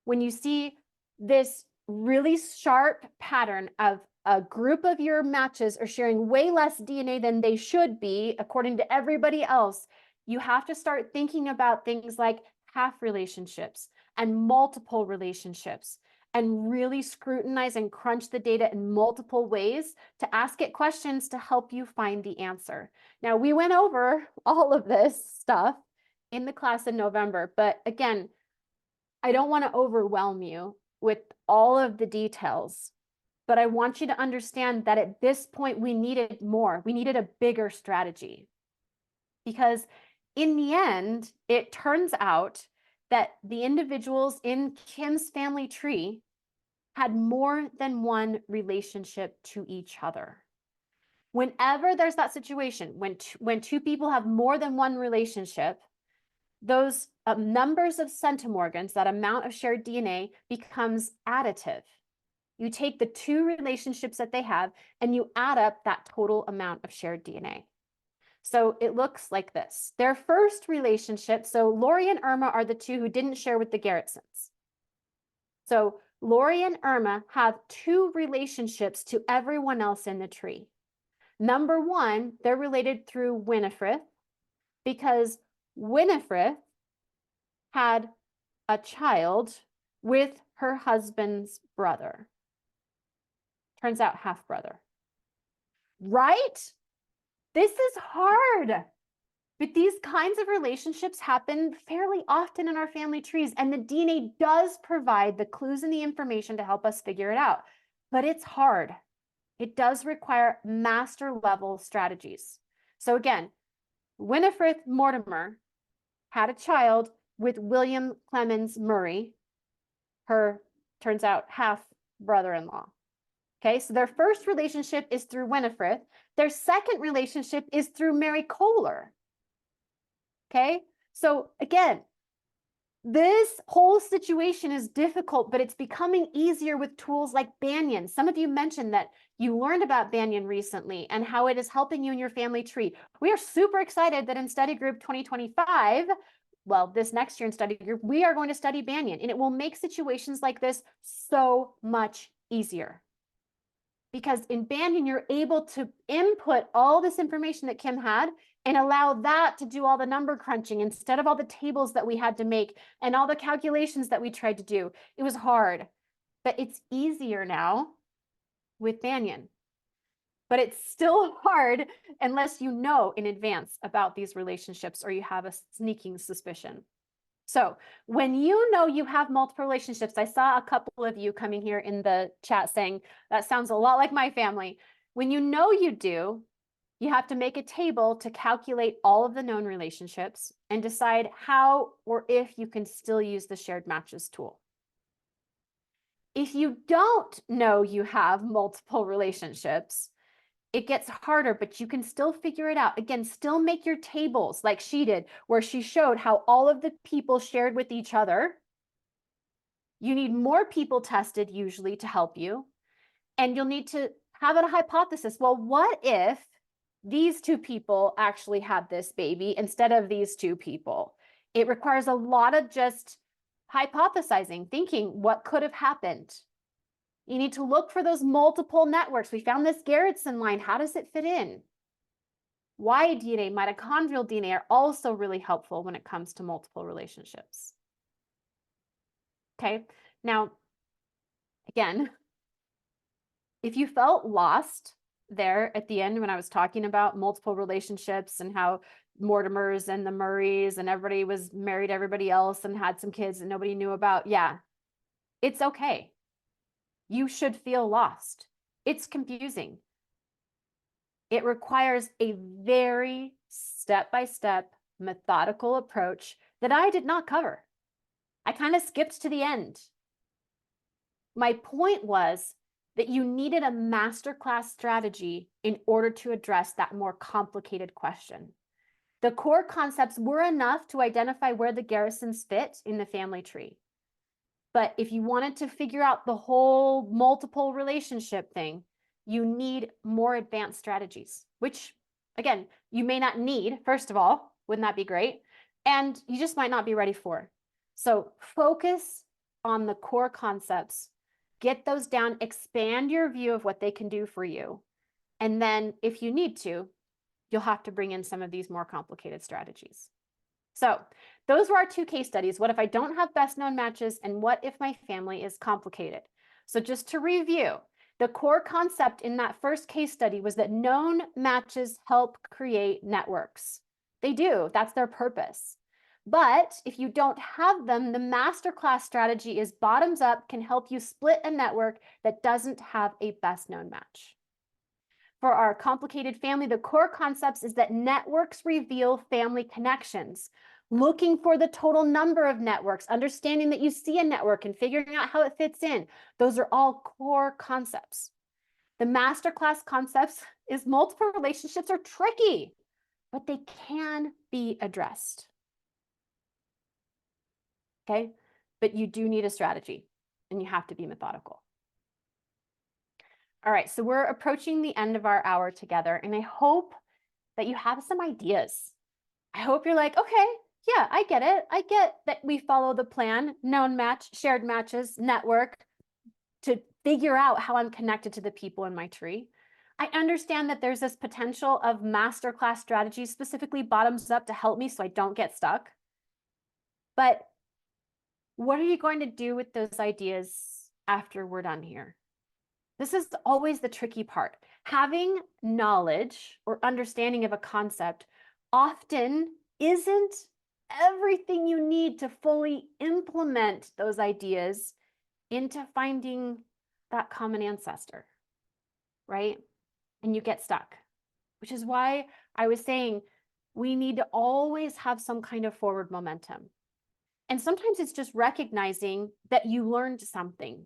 When you see this really sharp pattern of a group of your matches are sharing way less DNA than they should be, according to everybody else, you have to start thinking about things like half relationships and multiple relationships, and really scrutinize and crunch the data in multiple ways to ask it questions to help you find the answer. Now, we went over all of this stuff in the class in November, but again, I don't want to overwhelm you with all of the details, but I want you to understand that at this point, we needed more. We needed a bigger strategy. Because in the end, it turns out that the individuals in Kim's family tree had more than one relationship to each other. Whenever there's that situation, when two people have more than one relationship, those numbers of centimorgans, that amount of shared DNA, becomes additive. You take the two relationships that they have and you add up that total amount of shared DNA. So it looks like this. Their first relationship, so Lori and Irma are the two who didn't share with the Garrisons. So Lori and Irma have two relationships to everyone else in the tree. Number one, they're related through Winifred, because Winifred had a child with her husband's brother. Turns out half brother. Right? This is hard. But these kinds of relationships happen fairly often in our family trees, and the DNA does provide the clues and the information to help us figure it out. But it's hard. It does require master level strategies. So again, Winifred Mortimer had a child with William Clemens Murray, her, turns out, half brother-in-law. Okay, so their first relationship is through Winifred. Their second relationship is through Mary Kohler. Okay, so again, this whole situation is difficult, but it's becoming easier with tools like Banyan. Some of you mentioned that you learned about Banyan recently and how it is helping you in your family tree. We are super excited that in Study Group 2025, well, this next year in Study Group, we are going to study Banyan, and it will make situations like this so much easier. Because in Banyan, you're able to input all this information that Kim had and allow that to do all the number crunching instead of all the tables that we had to make and all the calculations that we tried to do. It was hard, but it's easier now with Banyan. But it's still hard unless you know in advance about these relationships or you have a sneaking suspicion. So when you know you have multiple relationships, I saw a couple of you coming here in the chat saying, that sounds a lot like my family. When you know you do, you have to make a table to calculate all of the known relationships and decide how or if you can still use the shared matches tool. If you don't know you have multiple relationships, it gets harder, but you can still figure it out. Again, still make your tables like she did, where she showed how all of the people shared with each other. You need more people tested usually to help you. And you'll need to have a hypothesis. Well, what if these two people actually had this baby instead of these two people? It requires a lot of just hypothesizing, thinking what could have happened. You need to look for those multiple networks. We found this Garretson line. How does it fit in? Y DNA, mitochondrial DNA are also really helpful when it comes to multiple relationships. Okay, now, again, if you felt lost there at the end when I was talking about multiple relationships and how Mortimers and the Murrays and everybody was married to everybody else and had some kids that nobody knew about, yeah, it's okay. You should feel lost. It's confusing. It requires a very step-by-step methodical approach that I did not cover. I kind of skipped to the end. My point was that you needed a masterclass strategy in order to address that more complicated question. The core concepts were enough to identify where the Garrisons fit in the family tree. But if you wanted to figure out the whole multiple relationship thing, you need more advanced strategies, which, again, you may not need, first of all, wouldn't that be great? And you just might not be ready for. So focus on the core concepts, get those down, expand your view of what they can do for you. And then if you need to, you'll have to bring in some of these more complicated strategies. So those were our two case studies. What if I don't have best known matches? And what if my family is complicated? So just to review, the core concept in that first case study was that known matches help create networks. They do, that's their purpose. But if you don't have them, the masterclass strategy is bottoms up, can help you split a network that doesn't have a best known match. For our complicated family, the core concepts is that networks reveal family connections. Looking for the total number of networks, understanding that you see a network and figuring out how it fits in. Those are all core concepts. The masterclass concepts is multiple relationships are tricky, but they can be addressed. Okay, but you do need a strategy and you have to be methodical. All right, so we're approaching the end of our hour together, and I hope that you have some ideas. I hope you're like, okay, yeah, I get it. I get that we follow the plan, known match, shared matches, network, to figure out how I'm connected to the people in my tree. I understand that there's this potential of masterclass strategies, specifically bottoms up, to help me so I don't get stuck. But what are you going to do with those ideas after we're done here? This is always the tricky part. Having knowledge or understanding of a concept often isn't everything you need to fully implement those ideas into finding that common ancestor, right? And you get stuck, which is why I was saying we need to always have some kind of forward momentum. And sometimes it's just recognizing that you learned something.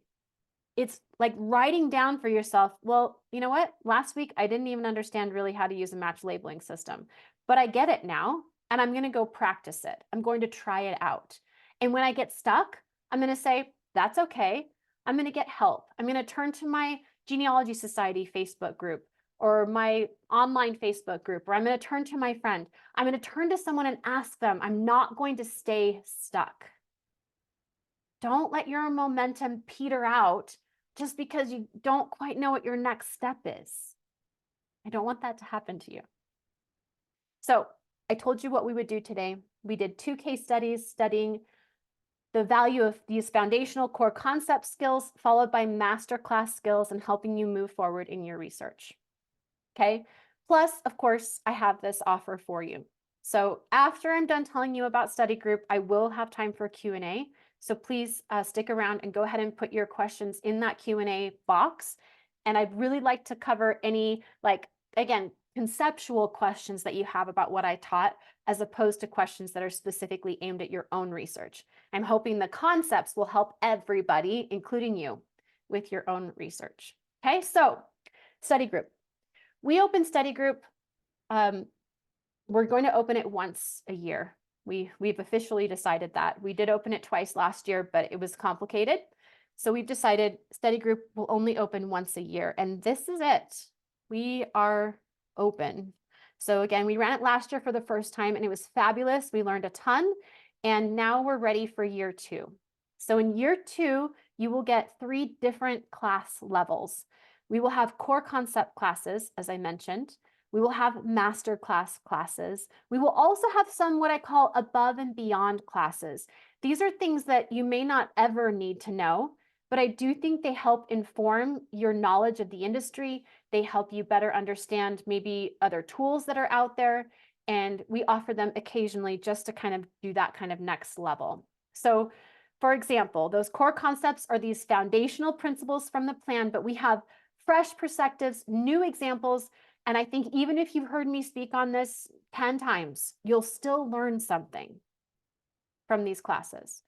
It's like writing down for yourself, well, you know what? Last week, I didn't even understand really how to use a match labeling system, but I get it now, and I'm going to go practice it. I'm going to try it out. And when I get stuck, I'm going to say, that's okay. I'm going to get help. I'm going to turn to my Genealogy Society Facebook group or my online Facebook group, or I'm going to turn to my friend. I'm going to turn to someone and ask them. I'm not going to stay stuck. Don't let your momentum peter out just because you don't quite know what your next step is. I don't want that to happen to you. So I told you what we would do today. We did 2 case studies studying the value of these foundational core concept skills, followed by masterclass skills and helping you move forward in your research. Okay. Plus, of course, I have this offer for you. So after I'm done telling you about study group, I will have time for Q&A. So please stick around and go ahead and put your questions in that Q&A box. And I'd really like to cover any, like, again, conceptual questions that you have about what I taught, as opposed to questions that are specifically aimed at your own research. I'm hoping the concepts will help everybody, including you. with your own research. Okay, so study group. We open study group. We're going to open it once a year. We've officially decided that. We did open it twice last year, but it was complicated. So we've decided study group will only open once a year, and this is it. We are open. So again, we ran it last year for the first time, and it was fabulous. We learned a ton, and now we're ready for year 2. So in year 2, you will get 3 different class levels. We will have core concept classes, as I mentioned. We will have master class classes. We will also have some what I call above and beyond classes. These are things that you may not ever need to know, but I do think they help inform your knowledge of the industry. They help you better understand maybe other tools that are out there. And we offer them occasionally just to kind of do that kind of next level. So for example, those core concepts are these foundational principles from the plan, but we have fresh perspectives, new examples. And I think even if you've heard me speak on this 10 times, you'll still learn something from these classes.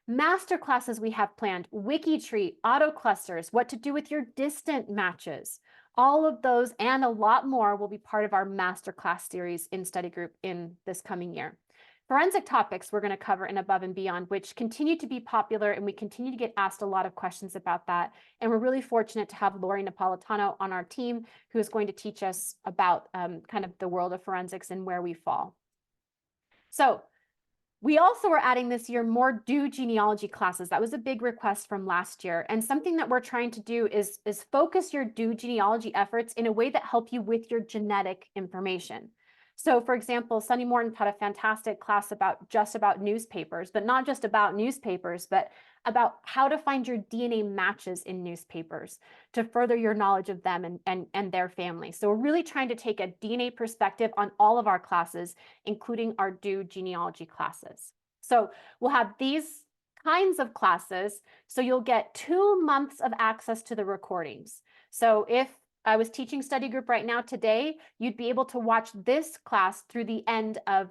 Master classes we have planned, WikiTree, auto clusters, what to do with your distant matches. All of those and a lot more will be part of our master class series in study group in this coming year. Forensic topics we're going to cover in Above and Beyond, which continue to be popular, and we continue to get asked a lot of questions about that. And we're really fortunate to have Lori Napolitano on our team, who is going to teach us about kind of the world of forensics and where we fall. So we also are adding this year more due genealogy classes. That was a big request from last year. And something that we're trying to do is focus your due genealogy efforts in a way that help you with your genetic information. So for example, Sunny Morton taught a fantastic class just about newspapers, but not just about newspapers, but about how to find your DNA matches in newspapers to further your knowledge of them and their family. So we're really trying to take a DNA perspective on all of our classes, including our due genealogy classes. So we'll have these kinds of classes. So you'll get 2 months of access to the recordings. So if I was teaching study group right now today, you'd be able to watch this class through the end of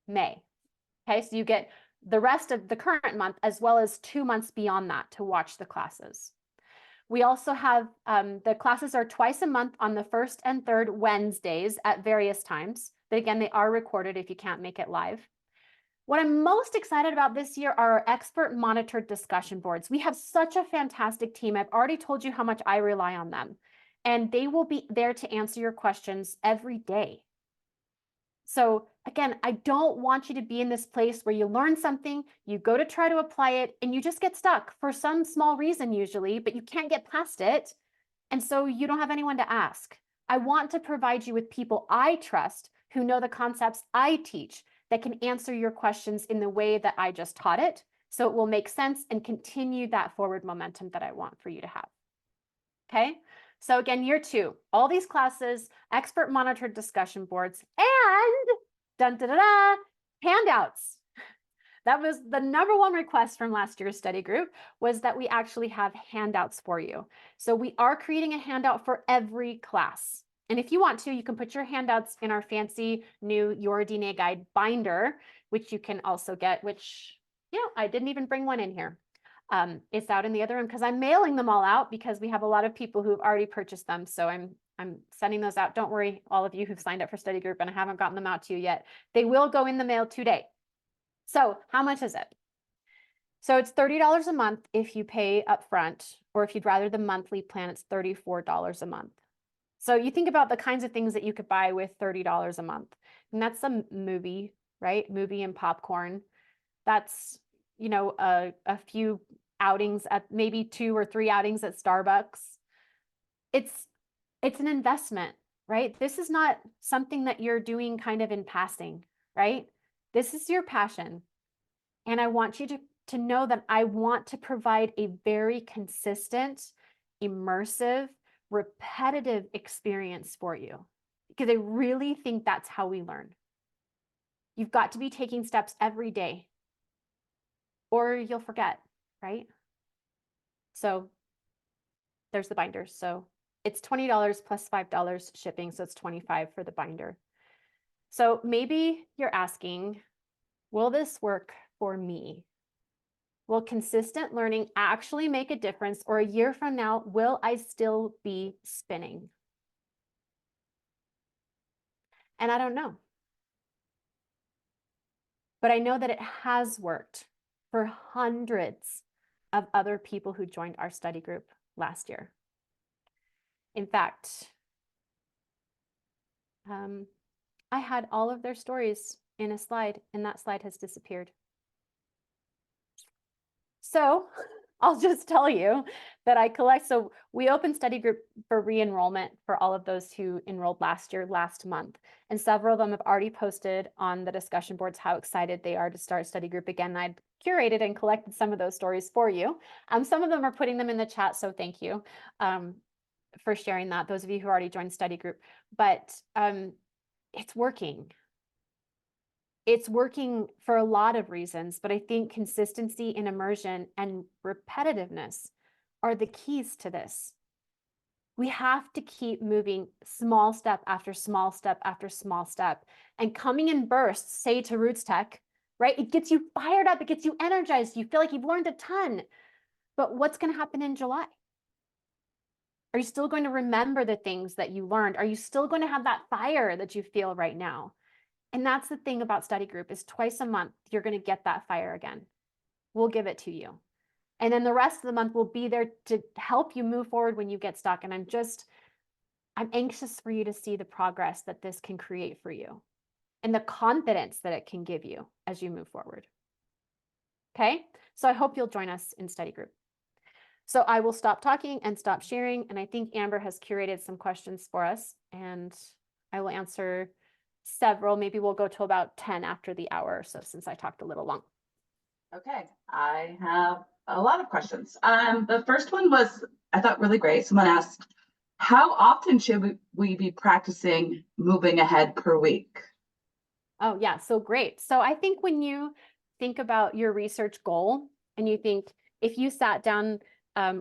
May. Okay, so you get the rest of the current month as well as 2 months beyond that to watch the classes. We also have, the classes are twice a month on the 1st and 3rd Wednesdays at various times. But again, they are recorded if you can't make it live. What I'm most excited about this year are our expert monitored discussion boards. We have such a fantastic team. I've already told you how much I rely on them. And they will be there to answer your questions every day. So again, I don't want you to be in this place where you learn something, you go to try to apply it, and you just get stuck for some small reason usually, but you can't get past it. And so you don't have anyone to ask. I want to provide you with people I trust who know the concepts I teach that can answer your questions in the way that I just taught it. So it will make sense and continue that forward momentum that I want for you to have. Okay. So again, year 2, all these classes, expert monitored discussion boards, and dun, da, da, da, handouts. That was the #1 request from last year's study group, was that we actually have handouts for you. So we are creating a handout for every class. And if you want to, you can put your handouts in our fancy new Your DNA Guide binder, which you can also get, which, I didn't even bring one in here. It's out in the other room because I'm mailing them all out because we have a lot of people who've already purchased them. So I'm sending those out. Don't worry, all of you who've signed up for study group and I haven't gotten them out to you yet. They will go in the mail today. So how much is it? So it's $30 a month if you pay upfront, or if you'd rather the monthly plan, it's $34 a month. So you think about the kinds of things that you could buy with $30 a month. And that's a movie, right? Movie and popcorn. That's, a few outings at maybe 2 or 3 outings at Starbucks. It's an investment, right? This is not something that you're doing kind of in passing, right? This is your passion. And I want you to know that I want to provide a very consistent, immersive, repetitive experience for you, because I really think that's how we learn. You've got to be taking steps every day, or you'll forget, right? So there's the binder. So it's $20 plus $5 shipping. So it's $25 for the binder. So maybe you're asking, will this work for me? Will consistent learning actually make a difference? Or a year from now, will I still be spinning? And I don't know. But I know that it has worked for hundreds of other people who joined our study group last year. In fact, I had all of their stories in a slide, and that slide has disappeared. So I'll just tell you that so we opened study group for re-enrollment for all of those who enrolled last month. And several of them have already posted on the discussion boards how excited they are to start study group again. I've curated and collected some of those stories for you. Some of them are putting them in the chat, so thank you for sharing that, those of you who already joined study group. But it's working. It's working for a lot of reasons, but I think consistency and immersion and repetitiveness are the keys to this. We have to keep moving small step after small step after small step and coming in bursts, say to RootsTech, right? It gets you fired up, it gets you energized, you feel like you've learned a ton. But what's going to happen in July? Are you still going to remember the things that you learned? Are you still going to have that fire that you feel right now? And that's the thing about study group is twice a month, you're going to get that fire again. We'll give it to you. And then the rest of the month will be there to help you move forward when you get stuck. And I'm anxious for you to see the progress that this can create for you and the confidence that it can give you as you move forward. Okay, so I hope you'll join us in study group. So I will stop talking and stop sharing. And I think Amber has curated some questions for us and I will answer several. Maybe we'll go to about 10 after the hour or so since I talked a little long. Okay, I have a lot of questions. The first one was, I thought, really great. Someone asked, how often should we be practicing moving ahead per week? Oh, yeah, so great. So I think when you think about your research goal and you think if you sat down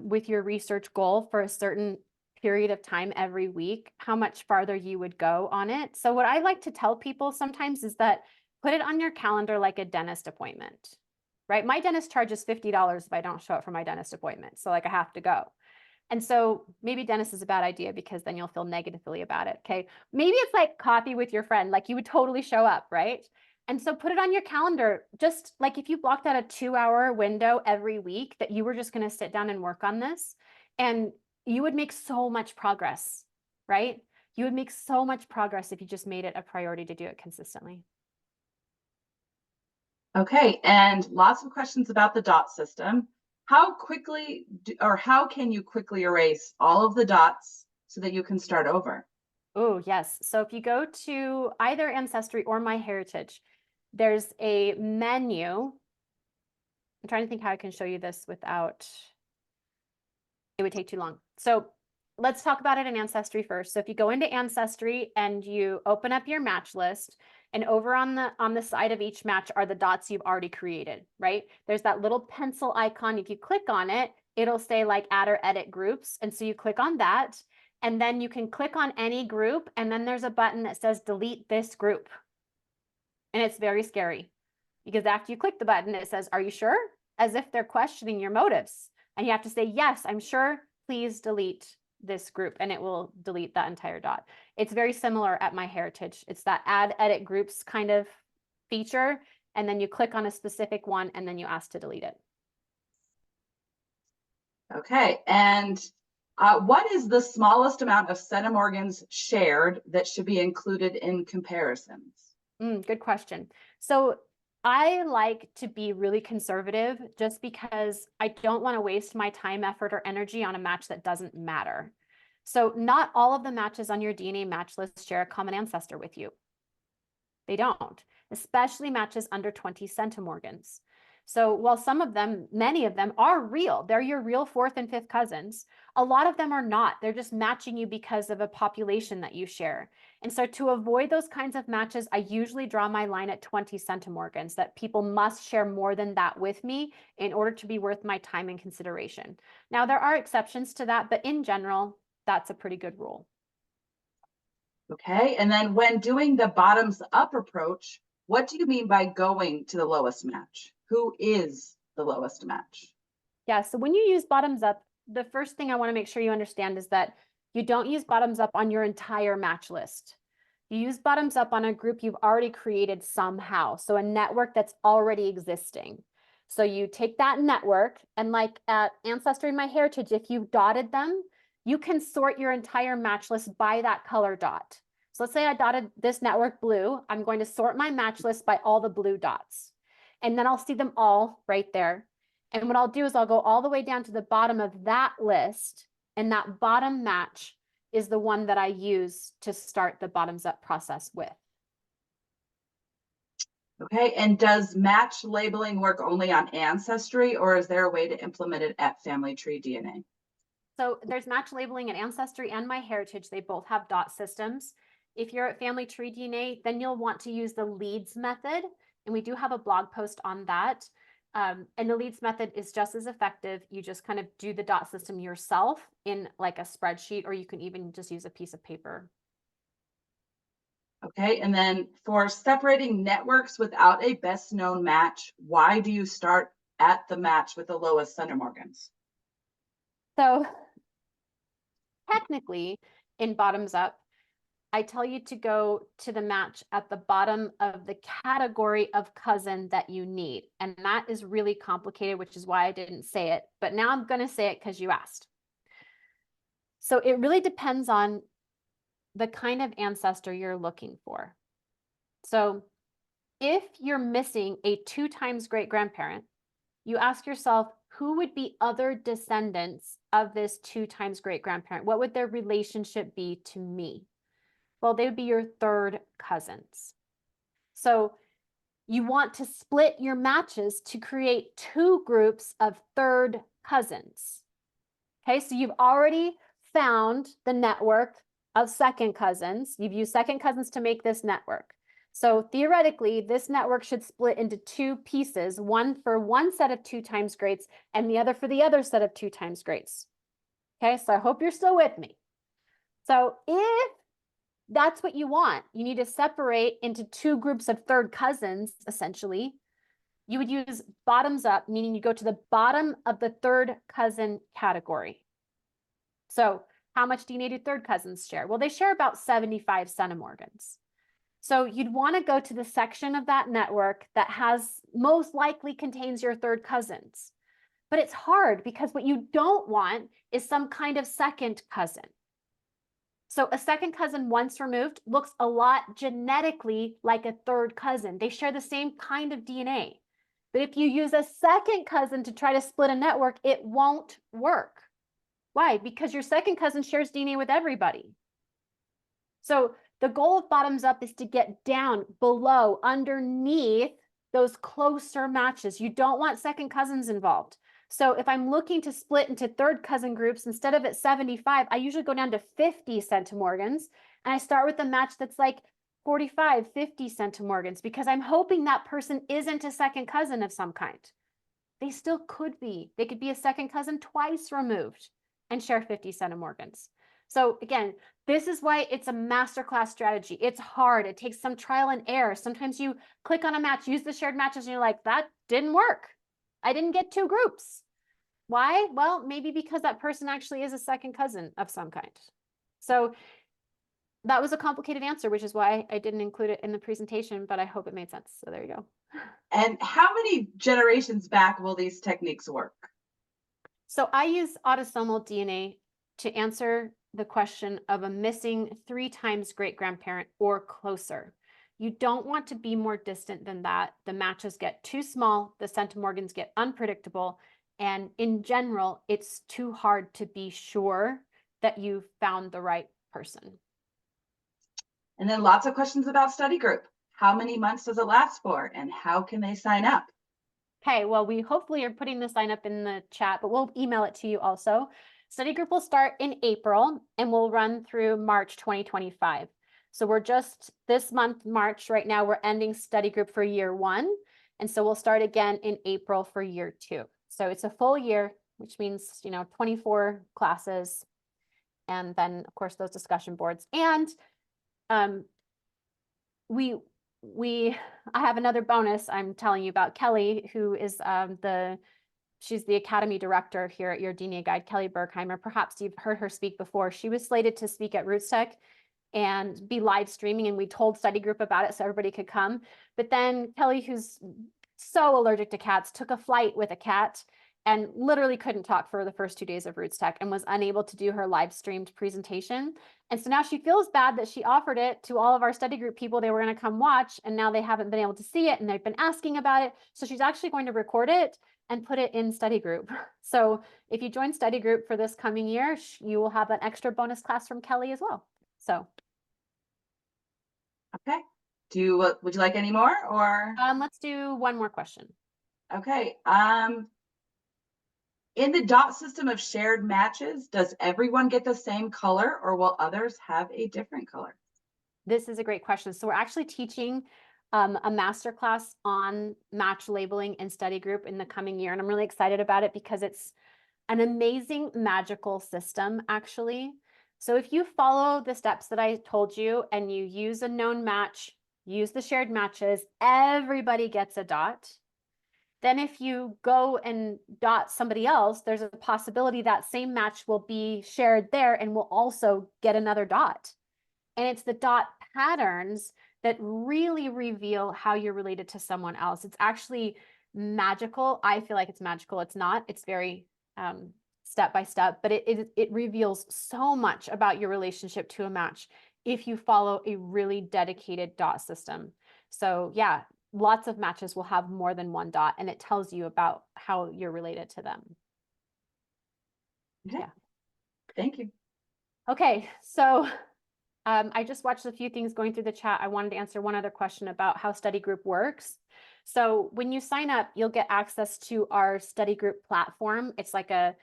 with your research goal for a certain period of time every week, how much farther you would go on it. So what I like to tell people sometimes is that put it on your calendar like a dentist appointment, right? My dentist charges $50 if I don't show up for my dentist appointment. So like I have to go. And so maybe dentist is a bad idea because then you'll feel negatively about it. Okay. Maybe it's like coffee with your friend, like you would totally show up, right? And so put it on your calendar, just like if you blocked out a 2-hour window every week that you were just going to sit down and work on this, and you would make so much progress, right? You would make so much progress if you just made it a priority to do it consistently. Okay, and lots of questions about the dot system. How quickly how can you quickly erase all of the dots so that you can start over? Oh, yes. So if you go to either Ancestry or MyHeritage, there's a menu. I'm trying to think how I can show you this without, it would take too long. So let's talk about it in Ancestry first. So if you go into Ancestry and you open up your match list, and over on the side of each match are the dots you've already created, right? There's that little pencil icon. If you click on it, it'll say like add or edit groups. And so you click on that, and then you can click on any group, and then there's a button that says delete this group. And it's very scary because after you click the button, it says, are you sure? As if they're questioning your motives. And you have to say, yes, I'm sure, please delete this group, and it will delete that entire dot. It's very similar at MyHeritage. It's that add edit groups kind of feature, and then you click on a specific one and then you ask to delete it. Okay, and what is the smallest amount of centimorgans shared that should be included in comparisons? Good question. So I like to be really conservative just because I don't want to waste my time, effort, or energy on a match that doesn't matter. So not all of the matches on your DNA match list share a common ancestor with you. They don't, especially matches under 20 centimorgans. So while many of them are real, they're your real fourth and fifth cousins, a lot of them are not. They're just matching you because of a population that you share. And so to avoid those kinds of matches, I usually draw my line at 20 centimorgans, that people must share more than that with me in order to be worth my time and consideration. Now, there are exceptions to that, but in general, that's a pretty good rule. Okay, and then when doing the bottoms up approach, what do you mean by going to the lowest match? Who is the lowest match? Yeah, so when you use bottoms up, the first thing I want to make sure you understand is that you don't use bottoms up on your entire match list. You use bottoms up on a group you've already created somehow, so a network that's already existing. So you take that network, and like at Ancestry and MyHeritage, if you've dotted them, you can sort your entire match list by that color dot. So let's say I dotted this network blue. I'm going to sort my match list by all the blue dots. And then I'll see them all right there. And what I'll do is I'll go all the way down to the bottom of that list, and that bottom match is the one that I use to start the bottoms up process with. Okay, and does match labeling work only on Ancestry, or is there a way to implement it at Family Tree DNA? So there's match labeling at Ancestry and MyHeritage. They both have dot systems. If you're at Family Tree DNA, then you'll want to use the leads method. And we do have a blog post on that. And the leads method is just as effective. You just kind of do the dot system yourself in like a spreadsheet, or you can even just use a piece of paper. Okay, and then for separating networks without a best known match, why do you start at the match with the lowest centimorgans? So technically in bottoms up, I tell you to go to the match at the bottom of the category of cousin that you need. And that is really complicated, which is why I didn't say it. But now I'm going to say it because you asked. So it really depends on the kind of ancestor you're looking for. So if you're missing a 2 times great grandparent, you ask yourself, who would be other descendants of this 2 times great grandparent? What would their relationship be to me? Well, they would be your third cousins. So you want to split your matches to create 2 groups of third cousins. Okay, so you've already found the network of second cousins. You've used second cousins to make this network. So theoretically, this network should split into 2 pieces, one for one set of 2 times greats and the other for the other set of 2 times greats. Okay, so I hope you're still with me. So if that's what you want, you need to separate into 2 groups of third cousins, essentially. You would use bottoms up, meaning you go to the bottom of the third cousin category. So how much DNA do third cousins share? Well, they share about 75 centimorgans. So you'd want to go to the section of that network that has most likely contains your third cousins. But it's hard because what you don't want is some kind of second cousin. So a second cousin once removed looks a lot genetically like a third cousin. They share the same kind of DNA. But if you use a second cousin to try to split a network, it won't work. Why? Because your second cousin shares DNA with everybody. So the goal of bottoms up is to get down below, underneath those closer matches. You don't want second cousins involved. So if I'm looking to split into third cousin groups, instead of at 75, I usually go down to 50 centimorgans. And I start with a match that's like 45, 50 centimorgans, because I'm hoping that person isn't a second cousin of some kind. They still could be. They could be a second cousin twice removed and share 50 centimorgans. So again, this is why it's a masterclass strategy. It's hard. It takes some trial and error. Sometimes you click on a match, use the shared matches, and you're like, that didn't work. I didn't get 2 groups. Why? Well, maybe because that person actually is a second cousin of some kind. So that was a complicated answer, which is why I didn't include it in the presentation, but I hope it made sense. So there you go. And how many generations back will these techniques work? So I use autosomal DNA to answer the question of a missing 3 times great grandparent or closer. You don't want to be more distant than that. The matches get too small, the centimorgans get unpredictable, and in general, it's too hard to be sure that you've found the right person. And then lots of questions about study group. How many months does it last for, and how can they sign up? Okay, well, we hopefully are putting the sign up in the chat, but we'll email it to you also. Study group will start in April and will run through March 2025. So we're just this month, March, right now, we're ending study group for year 1. And so we'll start again in April for year 2. So it's a full year, which means, 24 classes. And then, of course, those discussion boards. And we I have another bonus I'm telling you about. Kelly, who is she's the Academy Director here at Your DNA Guide, Kelly Bergheimer. Perhaps you've heard her speak before. She was slated to speak at RootsTech and be live streaming, and we told study group about it so everybody could come. But then Kelly, who's so allergic to cats, took a flight with a cat and literally couldn't talk for the first 2 days of RootsTech and was unable to do her live streamed presentation. And so now she feels bad that she offered it to all of our study group people. They were going to come watch, and now they haven't been able to see it, and they've been asking about it. So she's actually going to record it and put it in study group. So if you join study group for this coming year, you will have an extra bonus class from Kelly as well. So. Okay. Would you like any more, or? Let's do one more question. Okay. In the dot system of shared matches, does everyone get the same color, or will others have a different color? This is a great question. So we're actually teaching a master class on match labeling in study group in the coming year. And I'm really excited about it because it's an amazing magical system, actually. So if you follow the steps that I told you and you use a known match, use the shared matches, everybody gets a dot. Then if you go and dot somebody else, there's a possibility that same match will be shared there and will also get another dot. And it's the dot patterns that really reveal how you're related to someone else. It's actually magical. I feel like it's magical. It's not. It's very step by step, but it reveals so much about your relationship to a match if you follow a really dedicated dot system. So yeah, lots of matches will have more than one dot, and it tells you about how you're related to them. Okay. Yeah. Thank you. Okay, so I just watched a few things going through the chat. I wanted to answer one other question about how study group works. So when you sign up, you'll get access to our study group platform. It's like an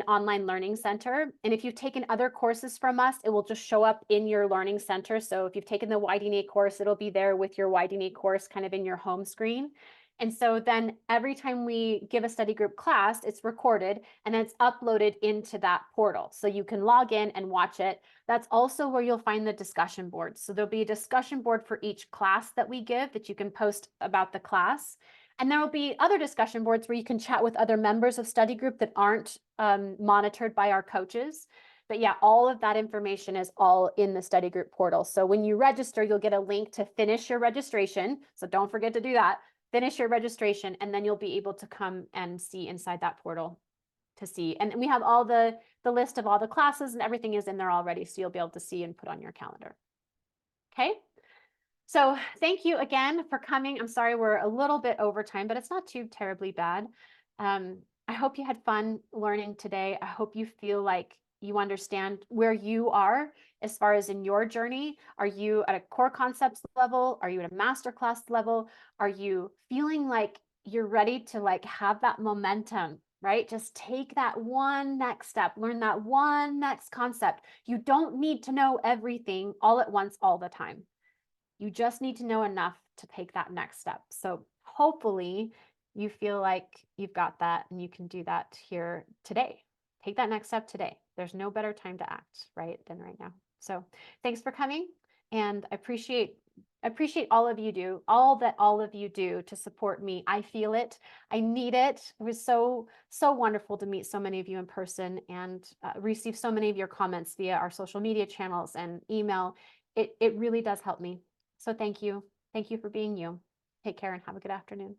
online learning center. And if you've taken other courses from us, it will just show up in your learning center. So if you've taken the YDNA course, it'll be there with your YDNA course kind of in your home screen. And so then every time we give a study group class, it's recorded and then it's uploaded into that portal. So you can log in and watch it. That's also where you'll find the discussion boards. So there'll be a discussion board for each class that we give that you can post about the class. And there will be other discussion boards where you can chat with other members of study group that aren't monitored by our coaches. But yeah, all of that information is all in the study group portal. So when you register, you'll get a link to finish your registration. So don't forget to do that. Finish your registration, and then you'll be able to come and see inside that portal to see. And we have all the list of all the classes, and everything is in there already. So you'll be able to see and put on your calendar. Okay. So thank you again for coming. I'm sorry we're a little bit over time, but it's not too terribly bad. I hope you had fun learning today. I hope you feel like you understand where you are as far as in your journey. Are you at a core concepts level? Are you at a masterclass level? Are you feeling like you're ready to have that momentum, right? Just take that one next step, learn that one next concept. You don't need to know everything all at once, all the time. You just need to know enough to take that next step. So hopefully you feel like you've got that and you can do that here today. Take that next step today. There's no better time to act, right, than right now. So thanks for coming, and I appreciate all of you do to support me. I feel it. I need it. It was so wonderful to meet so many of you in person and receive so many of your comments via our social media channels and email. It really does help me. So thank you. Thank you for being you. Take care and have a good afternoon.